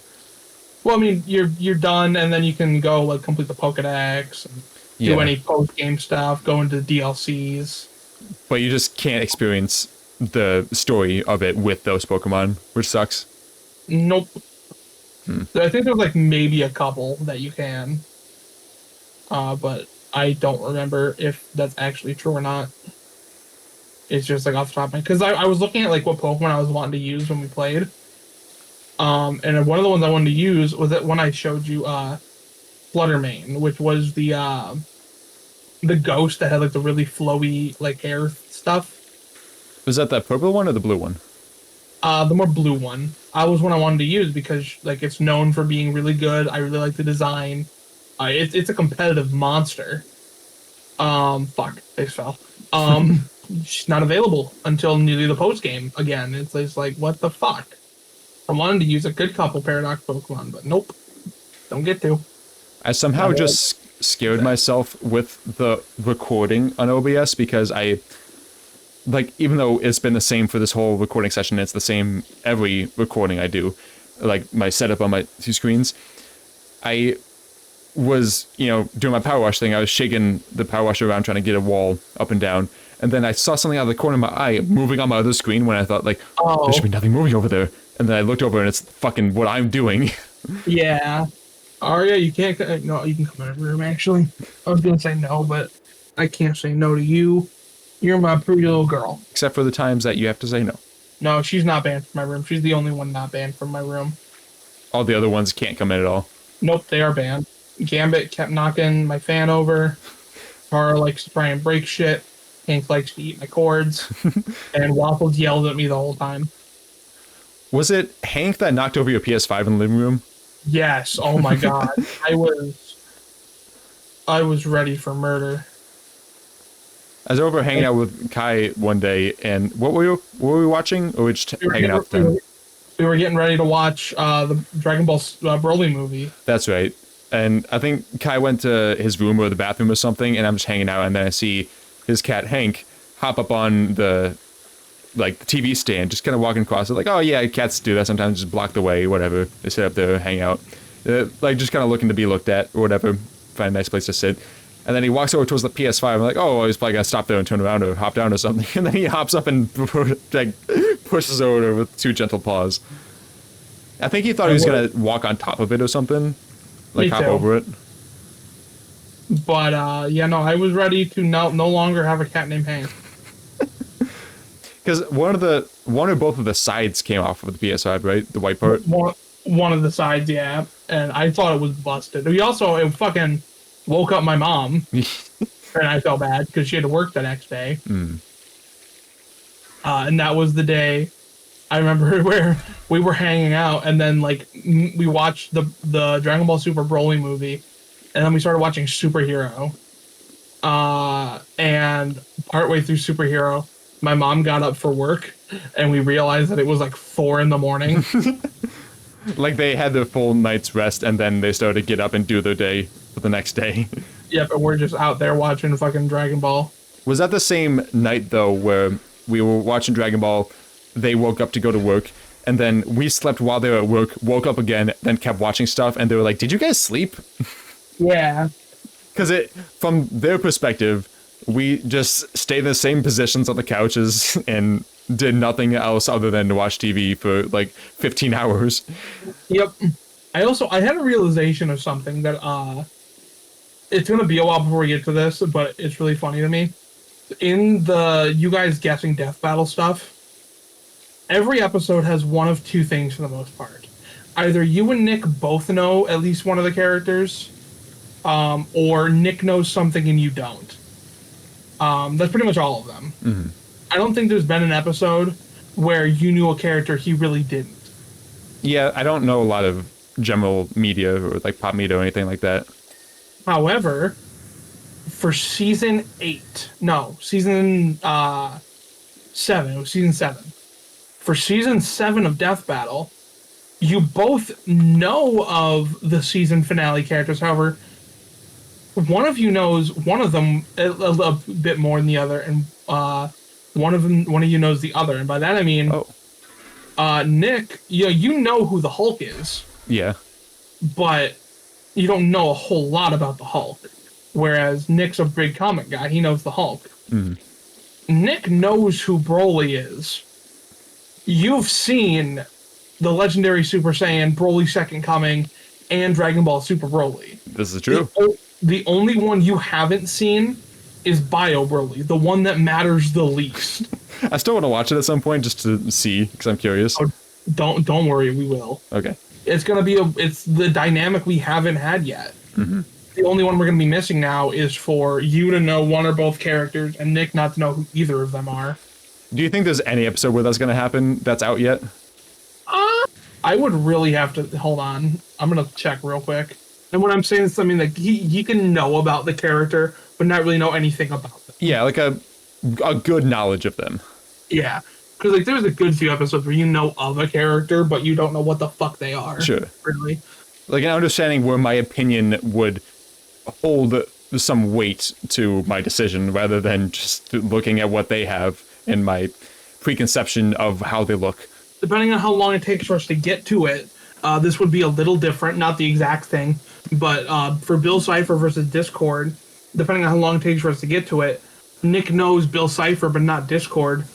Well, I mean, you're done, and then you can go like complete the Pokedex and Yeah. do any post game stuff, go into the DLCs. But you just can't experience the story of it with those Pokemon, which sucks. Nope. I think there's like maybe a couple that you can, but I don't remember if that's actually true or not. It's just like off the top of my because I was looking at like what Pokemon I was wanting to use when we played. And one of the ones I wanted to use was that one I showed you, Fluttermane, which was the ghost that had like the really flowy like hair stuff. Was that the purple one or the blue one? The more blue one. I was one I wanted to use because like it's known for being really good. I really like the design. It's a competitive monster. Fuck, face fell. She's not available until nearly the post game again. It's just like what the fuck. I wanted to use a good couple Paradox Pokemon, but nope, don't get to. I somehow just scared myself with the recording on OBS because I, like, even though it's been the same for this whole recording session, it's the same every recording I do, like my setup on my two screens, I was, doing my power wash thing. I was shaking the power washer around trying to get a wall up and down. And then I saw something out of the corner of my eye moving on my other screen when I thought, like, there should be nothing moving over there. And then I looked over and it's fucking what I'm doing. Yeah. Arya, you can't. No, you can come in my room. Actually, I was gonna say no, but I can't say no to you. You're my pretty little girl. Except for the times that you have to say no. No, she's not banned from my room. She's the only one not banned from my room. All the other ones can't come in at all. Nope, they are banned. Gambit kept knocking my fan over. Tara likes to try and break shit. Hank likes to eat my cords. And Waffles yelled at me the whole time. Was it Hank that knocked over your PS5 in the living room? Yes. Oh my god. I was ready for murder. I was over hanging out with Kai one day, and what were we watching? Or were we just hanging out with them? We were getting ready to watch the Dragon Ball Broly movie. That's right. And I think Kai went to his room or the bathroom or something, and I'm just hanging out, and then I see his cat Hank hop up on the TV stand, just kind of walking across it, like, oh yeah, cats do that sometimes, just block the way, whatever. They sit up there, hang out, just kind of looking to be looked at or whatever, find a nice place to sit. And then he walks over towards the PS5. I'm like, oh, well, he's probably gonna stop there and turn around or hop down or something. And then he hops up and pushes over there with two gentle paws. I think he thought he was gonna walk on top of it or something, like hop over it. But yeah, no, I was ready to no longer have a cat named Hank. Because one or both of the sides came off of the PS5, right? The white part. One of the sides, yeah, and I thought it was busted. It fucking woke up my mom, and I felt bad because she had to work the next day. And that was the day I remember where we were hanging out, and then like we watched the Dragon Ball Super Broly movie, and then we started watching Superhero. And partway through Superhero, my mom got up for work, and we realized that it was like 4 a.m. Like they had their full night's rest, and then they started to get up and do their day for the next day. Yep, and we're just out there watching fucking Dragon Ball. Was that the same night, though, where we were watching Dragon Ball, they woke up to go to work, and then we slept while they were at work, woke up again, then kept watching stuff, and they were like, did you guys sleep? Yeah. Because from their perspective, we just stay in the same positions on the couches and did nothing else other than to watch TV for like 15 hours. Yep. I had a realization of something that it's gonna be a while before we get to this, but it's really funny to me. In the you guys guessing death battle stuff, every episode has one of two things for the most part. Either you and Nick both know at least one of the characters, or Nick knows something and you don't. That's pretty much all of them. Mm-hmm. I don't think there's been an episode where you knew a character he really didn't. Yeah, I don't know a lot of general media or like pop media or anything like that. However, for season 8, no, season 7, it was season 7. For season 7 of Death Battle, you both know of the season finale characters. However, one of you knows one of them a bit more than the other, and one of you knows the other. And by that I mean, Nick, you know who the Hulk is. Yeah. But you don't know a whole lot about the Hulk. Whereas Nick's a big comic guy. He knows the Hulk. Mm-hmm. Nick knows who Broly is. You've seen the legendary Super Saiyan, Broly Second Coming, and Dragon Ball Super Broly. This is true. The only one you haven't seen is Bio Broly, the one that matters the least. I still want to watch it at some point just to see, because I'm curious. Oh, don't worry, we will. Okay. It's gonna be it's the dynamic we haven't had yet. Mm-hmm. The only one we're gonna be missing now is for you to know one or both characters and Nick not to know who either of them are. Do you think there's any episode where that's going to happen that's out yet? I would really have to hold on. I'm gonna check real quick. And what I'm saying is something like he can know about the character, but not really know anything about them. Yeah, like a good knowledge of them. Yeah, because like there's a good few episodes where you know of a character, but you don't know what the fuck they are. Sure. Really. Like an understanding where my opinion would hold some weight to my decision rather than just looking at what they have and my preconception of how they look. Depending on how long it takes for us to get to it, this would be a little different, not the exact thing, but for Bill Cipher versus Discord, depending on how long it takes for us to get to it, Nick knows Bill Cipher, but not Discord.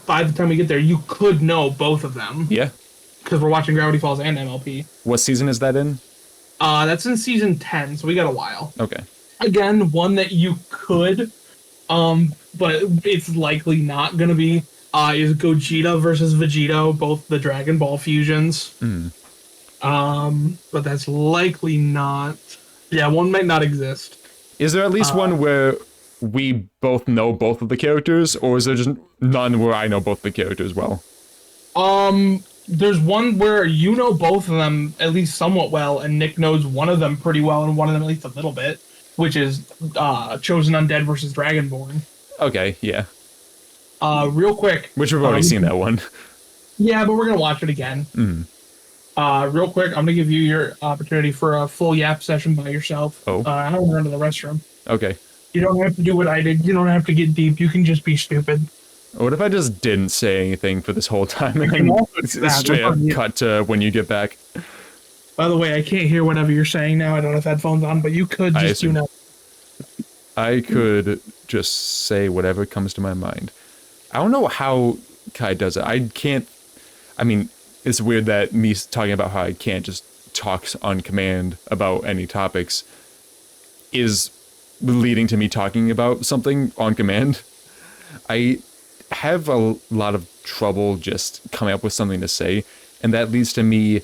By the time we get there, you could know both of them. Yeah. Because we're watching Gravity Falls and MLP. What season is that in? That's in season 10, so we got a while. Okay. Again, one that you could, but it's likely not going to be, is Gogeta versus Vegito, both the Dragon Ball fusions. But that's likely not. Yeah, one might not exist. Is there at least one where we both know both of the characters, or is there just none where I know both the characters well? There's one where you know both of them at least somewhat well, and Nick knows one of them pretty well, and one of them at least a little bit, which is Chosen Undead versus Dragonborn. Okay, yeah. Real quick. Which we've already seen that one. Yeah, but we're gonna watch it again. Real quick, I'm gonna give you your opportunity for a full yap session by yourself. Oh. I don't run to the restroom. Okay. You don't have to do what I did. You don't have to get deep. You can just be stupid. What if I just didn't say anything for this whole time and can then also do that. straight up cut to when you get back? By the way, I can't hear whatever you're saying now. I don't have headphones on, but you could just do that. I could just say whatever comes to my mind. I don't know how Kai does it. I mean, it's weird that me talking about how I can't just talk on command about any topics is leading to me talking about something on command. I have a lot of trouble just coming up with something to say, and that leads to me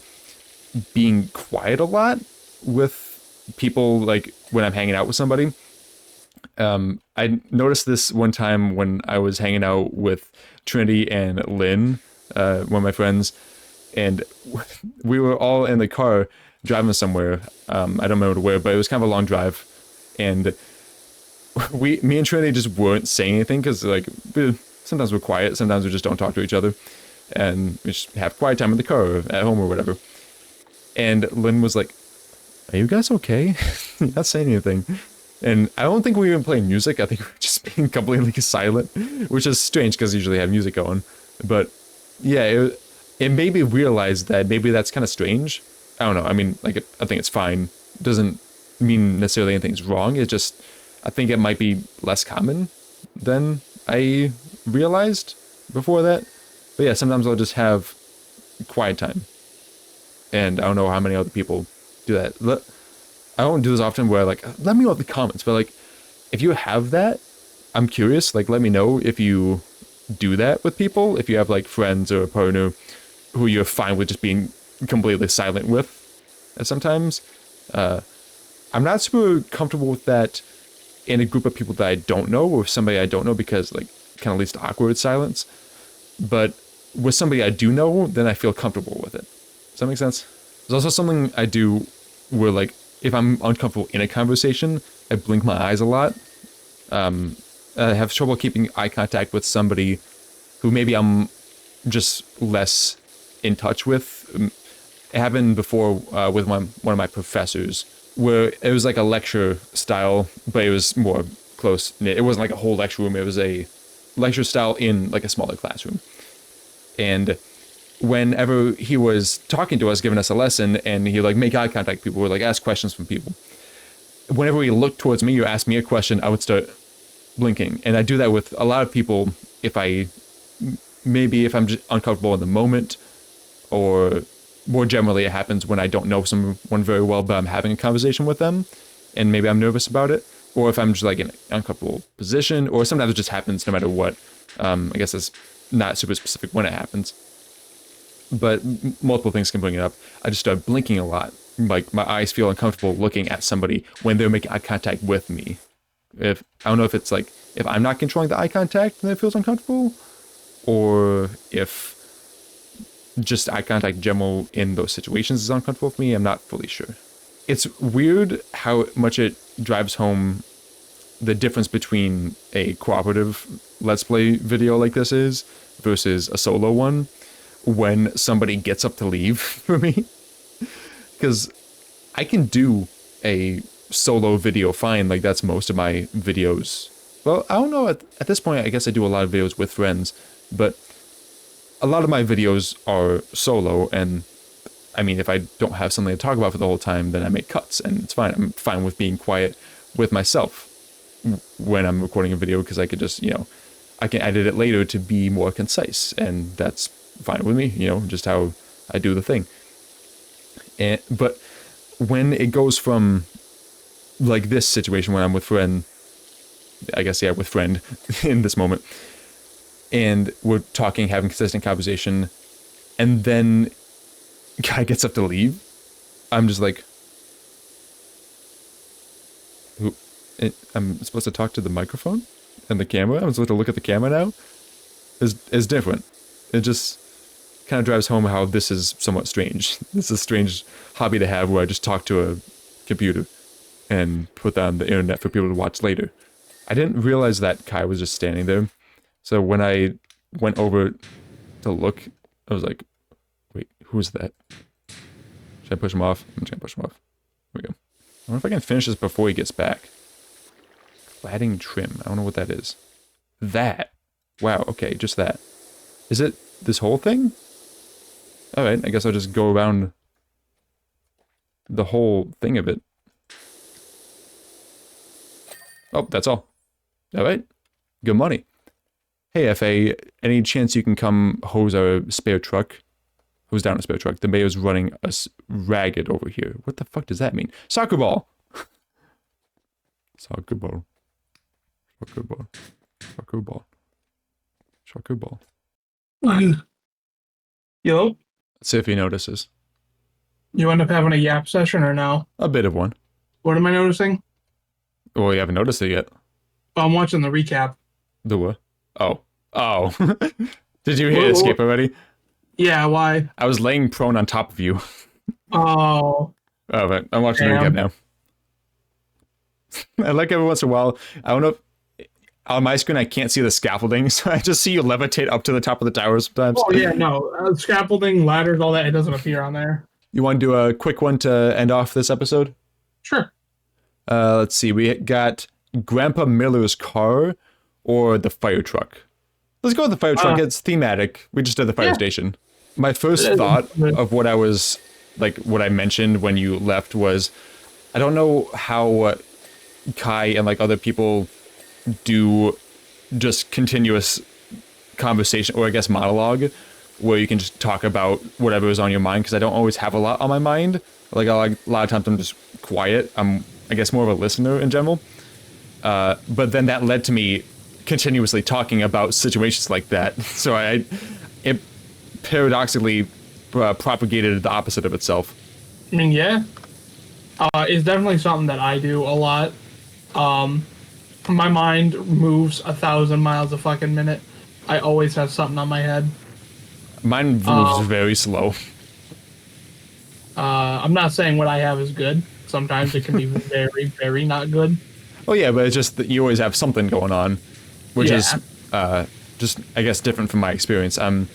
being quiet a lot with people, like when I'm hanging out with somebody. I noticed this one time when I was hanging out with Trinity and Lynn, one of my friends, and we were all in the car driving somewhere. I don't remember where, but it was kind of a long drive, and me and Trinity just weren't saying anything because like sometimes we're quiet, sometimes we just don't talk to each other, and we just have quiet time in the car or at home or whatever. And Lynn was like, "Are you guys okay? You're not saying anything." And I don't think we were even playing music. I think we were just being completely silent, which is strange because I usually have music going. But yeah, it made me realize that maybe that's kind of strange. I don't know. I mean, like, I think it's fine. It doesn't mean necessarily anything's wrong. It just, I think it might be less common than I realized. before that. But yeah, sometimes I'll just have quiet time. And I don't know how many other people do that. I don't do this often where like, let me know in the comments, but like, if you have that, I'm curious, like, let me know if you do that with people, if you have like friends or a partner who you're fine with just being completely silent with sometimes. I'm not super comfortable with that in a group of people that I don't know or somebody I don't know because like kind of leads to awkward silence. But with somebody I do know, then I feel comfortable with it. Does that make sense? There's also something I do where like if I'm uncomfortable in a conversation, I blink my eyes a lot. I have trouble keeping eye contact with somebody who maybe I'm just less in touch with. It happened before with one of my professors, where it was like a lecture style, but it was more close knit. It wasn't like a whole lecture room. It was a lecture style in like a smaller classroom. And whenever he was talking to us, giving us a lesson, and he like make eye contact, people would like ask questions from people. Whenever he looked towards me or asked me a question, I would start blinking. And I do that with a lot of people if I'm just uncomfortable in the moment, or more generally it happens when I don't know someone very well, but I'm having a conversation with them and maybe I'm nervous about it, or if I'm just like in an uncomfortable position, or sometimes it just happens no matter what. I guess it's not super specific when it happens, but multiple things can bring it up. I just start blinking a lot. Like my eyes feel uncomfortable looking at somebody when they're making eye contact with me. I don't know if it's like, if I'm not controlling the eye contact then it feels uncomfortable, or if just eye contact in general in those situations is uncomfortable for me. I'm not fully sure. It's weird how much it drives home the difference between a cooperative Let's Play video like this is versus a solo one when somebody gets up to leave for me. Because I can do a solo video fine, like that's most of my videos. Well, I don't know, at this point I guess I do a lot of videos with friends, but a lot of my videos are solo, and I mean, if I don't have something to talk about for the whole time, then I make cuts, and it's fine. I'm fine with being quiet with myself when I'm recording a video, because I could just, I can edit it later to be more concise, and that's fine with me, just how I do the thing. But when it goes from like this situation when I'm with friend, with friend in this moment, and we're talking, having consistent conversation, and then guy gets up to leave, I'm just like, I'm supposed to talk to the microphone and the camera? I'm supposed to look at the camera now? Is different. It just kind of drives home how this is somewhat strange. This is a strange hobby to have where I just talk to a computer and put that on the internet for people to watch later. I didn't realize that Kai was just standing there. So when I went over to look, I was like, wait, who's that? Should I push him off? I'm just gonna push him off. There we go. I wonder if I can finish this before he gets back. Cladding trim. I don't know what that is. That. Wow, okay, just that. Is it this whole thing? Alright, I guess I'll just go around the whole thing of it. Oh, that's all. Alright. Good money. Hey, FA, any chance you can come hose our spare truck? Hose down a spare truck. The mayor's running us ragged over here. What the fuck does that mean? Soccer ball! Soccer ball. Soccer ball. Soccer ball. Soccer ball. Yo, Let's see if he notices. you end up having a yap session or no? A bit of one. What am I noticing? Well, you haven't noticed it yet. I'm watching the recap. The what? Oh. Oh. Did you hit escape already? Yeah, why? I was laying prone on top of you. Oh. Oh, but I'm watching the recap now. I like every once in a while. I don't know if on my screen I can't see the scaffolding, so I just see you levitate up to the top of the tower sometimes. Oh, yeah, no. Scaffolding, ladders, all that, it doesn't appear on there. You want to do a quick one to end off this episode? Sure. Let's see. We got Grandpa Miller's car or the fire truck. Let's go with the fire truck. It's thematic. We just did the fire station. My first thought of what I was, like, what I mentioned when you left was, I don't know how Kai and, like, other people do just continuous conversation, or I guess monologue, where you can just talk about whatever is on your mind, because I don't always have a lot on my mind. Like a lot of times I'm just quiet. I'm, I guess, more of a listener in general. But then that led to me continuously talking about situations like that. So it paradoxically propagated the opposite of itself. I mean, yeah. It's definitely something that I do a lot. My mind moves 1,000 miles a fucking minute. I always have something on my head. Mine moves very slow. I'm not saying what I have is good. Sometimes it can be very, very not good. Oh yeah, but it's just that you always have something going on, which Yeah. is just, I guess, different from my experience. I'm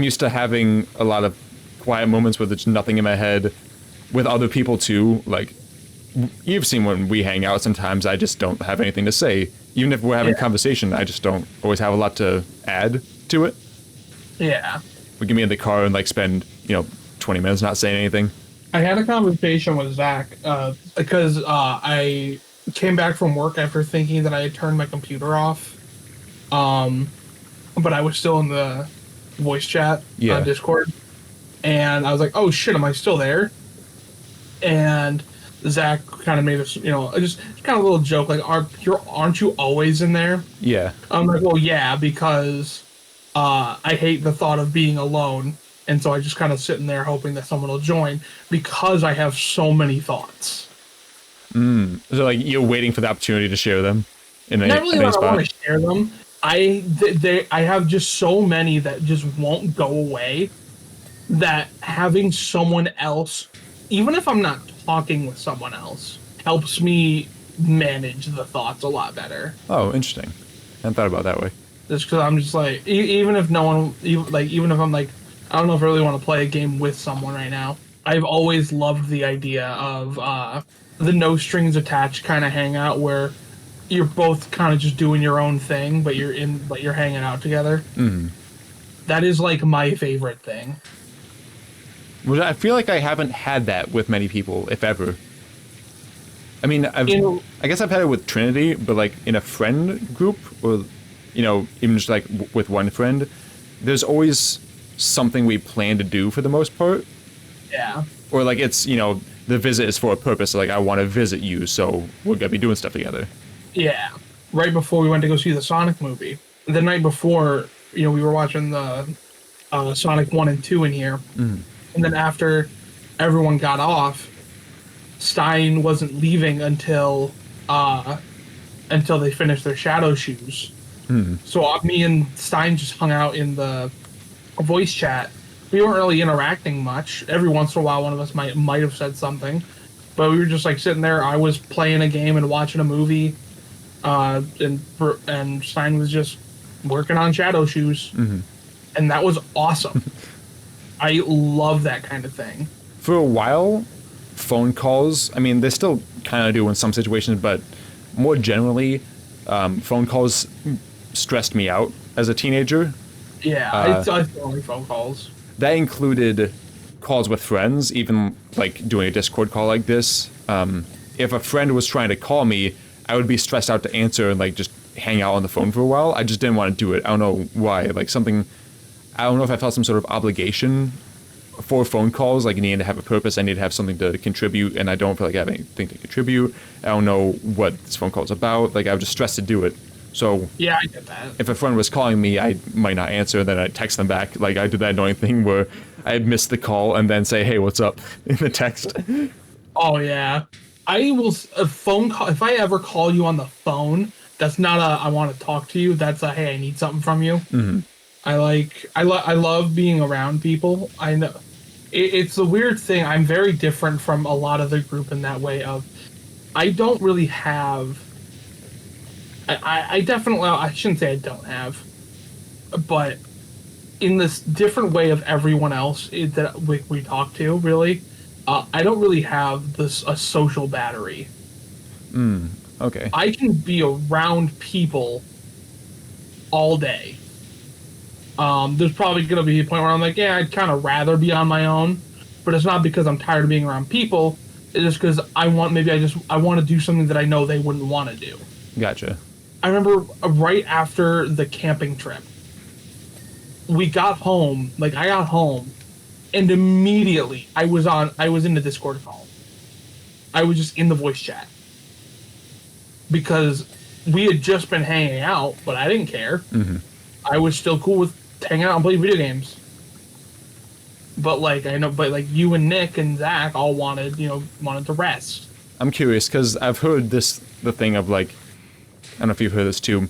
used to having a lot of quiet moments where there's nothing in my head. With other people too, like you've seen when we hang out, sometimes I just don't have anything to say. Even if we're having a conversation, I just don't always have a lot to add to it. Yeah. We get me in the car and like spend 20 minutes not saying anything. I had a conversation with Zach because I came back from work after thinking that I had turned my computer off. But I was still in the voice chat on Discord. And I was like, oh shit, am I still there? And Zach kind of made us, just kind of a little joke, like, aren't you always in there? Yeah. I'm like, well, yeah, because I hate the thought of being alone. And so I just kind of sit in there hoping that someone will join because I have so many thoughts. So like you're waiting for the opportunity to share them in Not really that I spot. want to share them. I have just so many that just won't go away that having someone else, even if I'm not talking with someone else, helps me manage the thoughts a lot better. Oh, interesting. I hadn't thought about it that way. Just because I'm just like, even if no one, even if I'm like, I don't know if I really want to play a game with someone right now. I've always loved the idea of the no strings attached kind of hangout where you're both kind of just doing your own thing, but you're hanging out together. Mm-hmm. That is like my favorite thing. Well, I feel like I haven't had that with many people, if ever. I mean, I guess I've had it with Trinity, but like in a friend group, or even just like with one friend, there's always something we plan to do for the most part. Yeah. Or like it's the visit is for a purpose. So like I want to visit you, so we're gonna be doing stuff together. Yeah. Right before we went to go see the Sonic movie, the night before, we were watching the Sonic 1 and 2 in here. Mm. And then after everyone got off, Stein wasn't leaving until they finished their shadow shoes. Mm. So me and Stein just hung out in the voice chat. We weren't really interacting much. Every once in a while, one of us might have said something, but we were just like sitting there. I was playing a game and watching a movie, and Stein was just working on shadow shoes, and that was awesome. I love that kind of thing. For a while, phone calls, I mean, they still kind of do in some situations, but more generally, phone calls stressed me out as a teenager. Yeah, I still only phone calls. That included calls with friends, even like doing a Discord call like this. If a friend was trying to call me, I would be stressed out to answer and like just hang out on the phone for a while. I just didn't want to do it. I don't know why. Like I don't know if I felt some sort of obligation for phone calls, like needing to have a purpose. I need to have something to contribute, and I don't feel like I have anything to contribute. I don't know what this phone call is about. Like I was just stressed to do it. So yeah, I get that. If a friend was calling me, I might not answer, then I'd text them back. Like I did that annoying thing where I'd miss the call and then say, hey, what's up, in the text. Oh yeah. I will a phone call if I ever call you on the phone, that's not a I want to talk to you, that's a hey, I need something from you. Mm-hmm. I love being around people. I know it's a weird thing. I'm very different from a lot of the group in that way of I don't really have I definitely, I shouldn't say I don't have, but in this different way of everyone else that we talk to, really, I don't really have a social battery. Okay. I can be around people all day. There's probably going to be a point where I'm like, yeah, I'd kind of rather be on my own, but it's not because I'm tired of being around people. It's just because I want to do something that I know they wouldn't want to do. Gotcha. I remember right after the camping trip, we got home, like I got home, and immediately I was in the Discord call. I was just in the voice chat because we had just been hanging out, but I didn't care. Mm-hmm. I was still cool with hanging out and playing video games. But like I know, but like you and Nick and Zach all wanted to rest. I'm curious because I've heard the thing of like, I don't know if you've heard this too,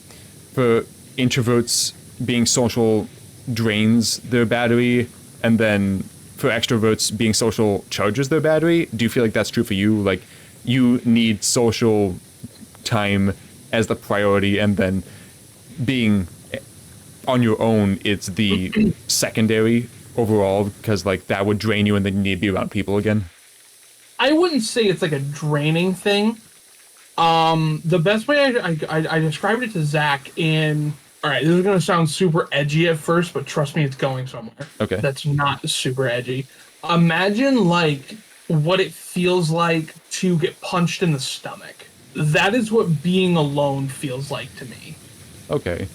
for introverts being social drains their battery, and then for extroverts being social charges their battery. Do you feel like that's true for you? Like you need social time as the priority, and then being on your own, it's the secondary overall, because like that would drain you and then you need to be around people again? I wouldn't say it's like a draining thing. The best way I described it to Zach in, all right, this is going to sound super edgy at first, but trust me, it's going somewhere. Okay. That's not super edgy. Imagine like what it feels like to get punched in the stomach. That is what being alone feels like to me. Okay.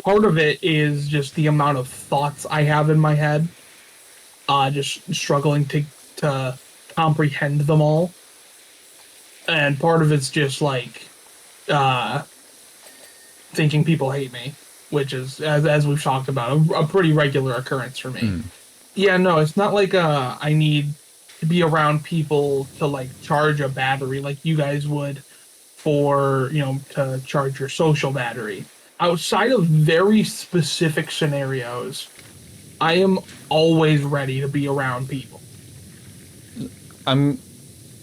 Part of it is just the amount of thoughts I have in my head, just struggling to comprehend them all. And part of it's just like thinking people hate me, which is, as we've talked about, a pretty regular occurrence for me. Yeah, no, it's not like I need to be around people to like charge a battery like you guys would for, to charge your social battery. Outside of very specific scenarios, I am always ready to be around people. I'm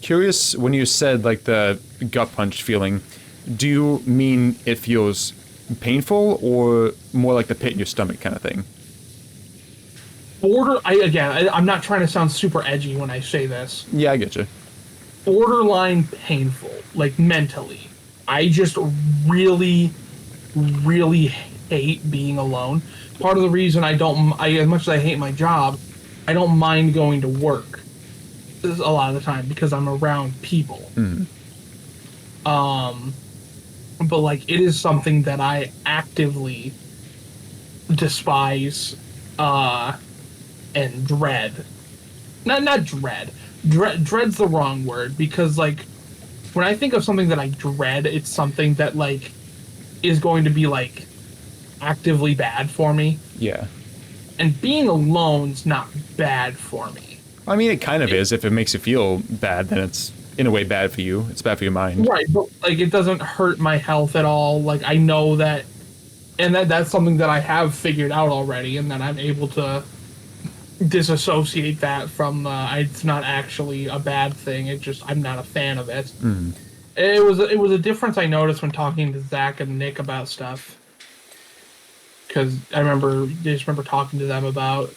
curious, when you said like the gut punch feeling, do you mean it feels painful or more like the pit in your stomach kind of thing? I'm not trying to sound super edgy when I say this. Yeah, I get you. Borderline painful, like mentally. I just really, really hate being alone. Part of the reason as much as I hate my job, I don't mind going to work a lot of the time because I'm around people. But like it is something that I actively despise and dread. Not dread. Dread's the wrong word, because like when I think of something that I dread, it's something that like is going to be like actively bad for me. Yeah. And being alone's not bad for me. I mean, it kind of is. If it makes you feel bad, then it's in a way bad for you. It's bad for your mind. Right, but like it doesn't hurt my health at all. Like I know that, and that's something that I have figured out already, and that I'm able to disassociate that from it's not actually a bad thing. It's just I'm not a fan of it. It was a difference I noticed when talking to Zach and Nick about stuff, because I just remember talking to them about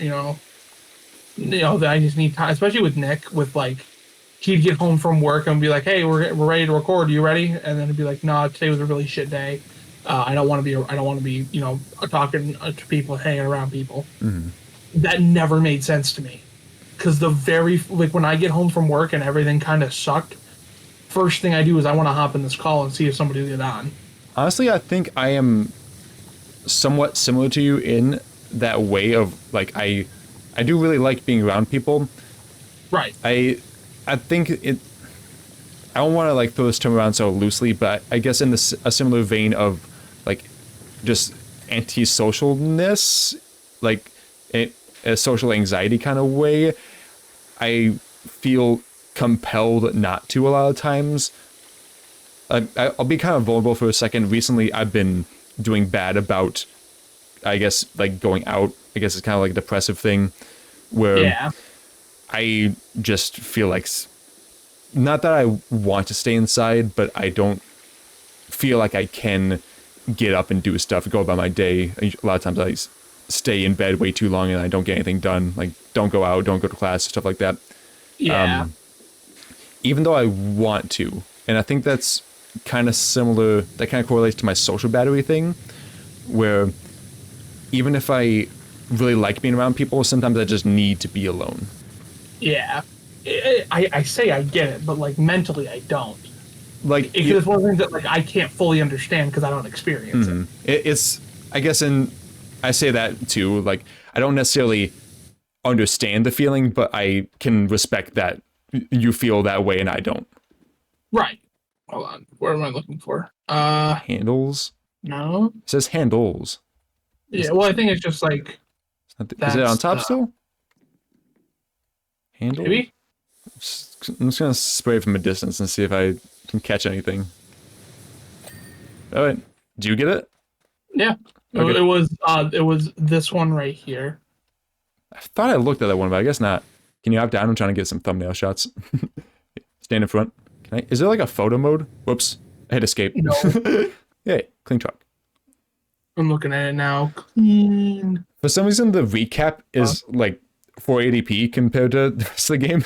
that I just need time, especially with Nick. With like he'd get home from work and be like, "Hey, we're ready to record. Are you ready?" And then it'd be like, "No, today was a really shit day. I don't want to be talking to people, hanging around people." That never made sense to me, because when I get home from work and everything kind of sucked, first thing I do is I want to hop in this call and see if somebody will get on. Honestly, I think I am somewhat similar to you in that way of like I do really like being around people. Right. I think it. I don't want to like throw this term around so loosely, but I guess in a similar vein of like just antisocialness, like a social anxiety kind of way, I feel compelled not to a lot of times. I'll be kind of vulnerable for a second. Recently, I've been doing bad about, I guess, like going out. I guess it's kind of like a depressive thing where I just feel like, not that I want to stay inside, but I don't feel like I can get up and do stuff, go about my day. A lot of times I stay in bed way too long and I don't get anything done. Like, don't go out, don't go to class, stuff like that. Yeah. Even though I want to. And I think that's kind of similar, that kind of correlates to my social battery thing, where even if I really like being around people, sometimes I just need to be alone. Yeah. I say I get it, but like mentally I don't. Like, it's one of the things that like I can't fully understand because I don't experience it. It's, I guess, in I say that too. Like, I don't necessarily understand the feeling, but I can respect that you feel that way and I don't. Right. Hold on. What am I looking for? Handles? No. It says handles. Yeah, well, I think it's just like Is it on that's top still? Handle? maybe. I'm just gonna spray from a distance and see if I can catch anything. Alright. Do you get it? Yeah. Okay. It was this one right here. I thought I looked at that one, but I guess not. Can you hop down? I'm trying to get some thumbnail shots. Stand in front. Can I? Is there like a photo mode? Whoops. I hit escape. No. Yay. Clean truck. I'm looking at it now. Clean. For some reason, the recap is like 480p compared to the rest of the game.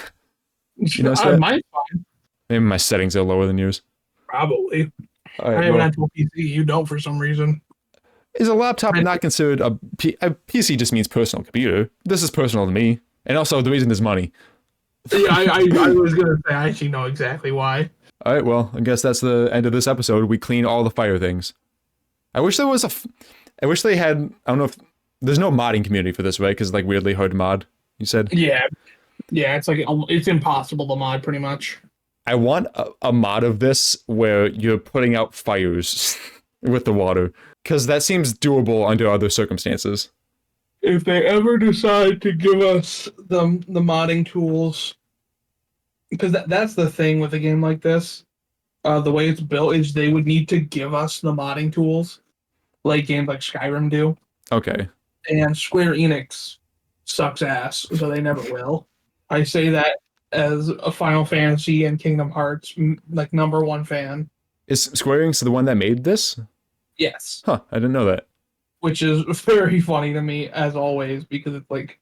You notice that? Mine's fine. Maybe my settings are lower than yours. Probably. All right, I haven't well, had to a PC. You don't for some reason. is a laptop not considered a PC? Just means personal computer. This is personal to me, and also the reason is money. Yeah, I was gonna say I actually know exactly why. All right, well, I guess that's the end of this episode. We clean all the fire things. I wish there was I wish they had. I don't know if there's no modding community for this, right? Because like weirdly hard to mod. You said. Yeah, yeah. It's like it's impossible to mod, pretty much. I want a mod of this where you're putting out fires with the water, because that seems doable under other circumstances. If they ever decide to give us the modding tools, because that's the thing with a game like this, the way it's built is they would need to give us the modding tools, like games like Skyrim do. Okay. And Square Enix sucks ass, so they never will. I say that as a Final Fantasy and Kingdom Hearts like #1 fan. Is Square Enix the one that made this? Yes. Huh, I didn't know that. Which is very funny to me, as always, because it's like,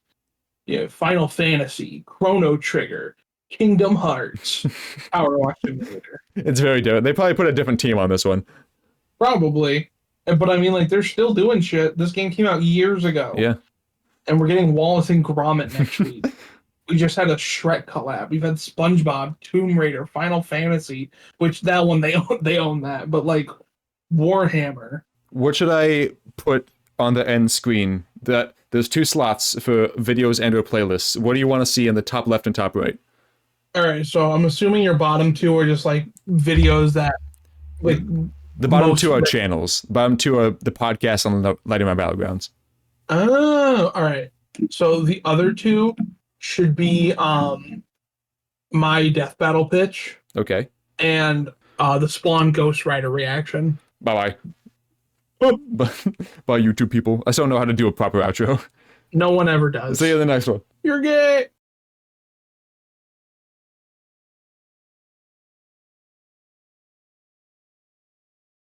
yeah, Final Fantasy, Chrono Trigger, Kingdom Hearts, PowerWash Simulator. It's very different. They probably put a different team on this one. Probably. But I mean, like, they're still doing shit. This game came out years ago. Yeah. And we're getting Wallace and Gromit next week. We just had a Shrek collab. We've had SpongeBob, Tomb Raider, Final Fantasy, which that one, they own that. But, like, Warhammer. What should I put on the end screen? That there's 2 slots for videos and or playlists. What do you want to see in the top left and top right? All right, so I'm assuming your bottom 2 are just like videos that, like, the bottom 2 are channels. Bottom 2 are the podcast on the Lighting My Battlegrounds. Oh, all right. So the other 2 should be my death battle pitch. Okay. And the Spawn Ghost Rider reaction. Bye bye. Bye, YouTube people. I still don't know how to do a proper outro. No one ever does. See you in the next one. You're gay.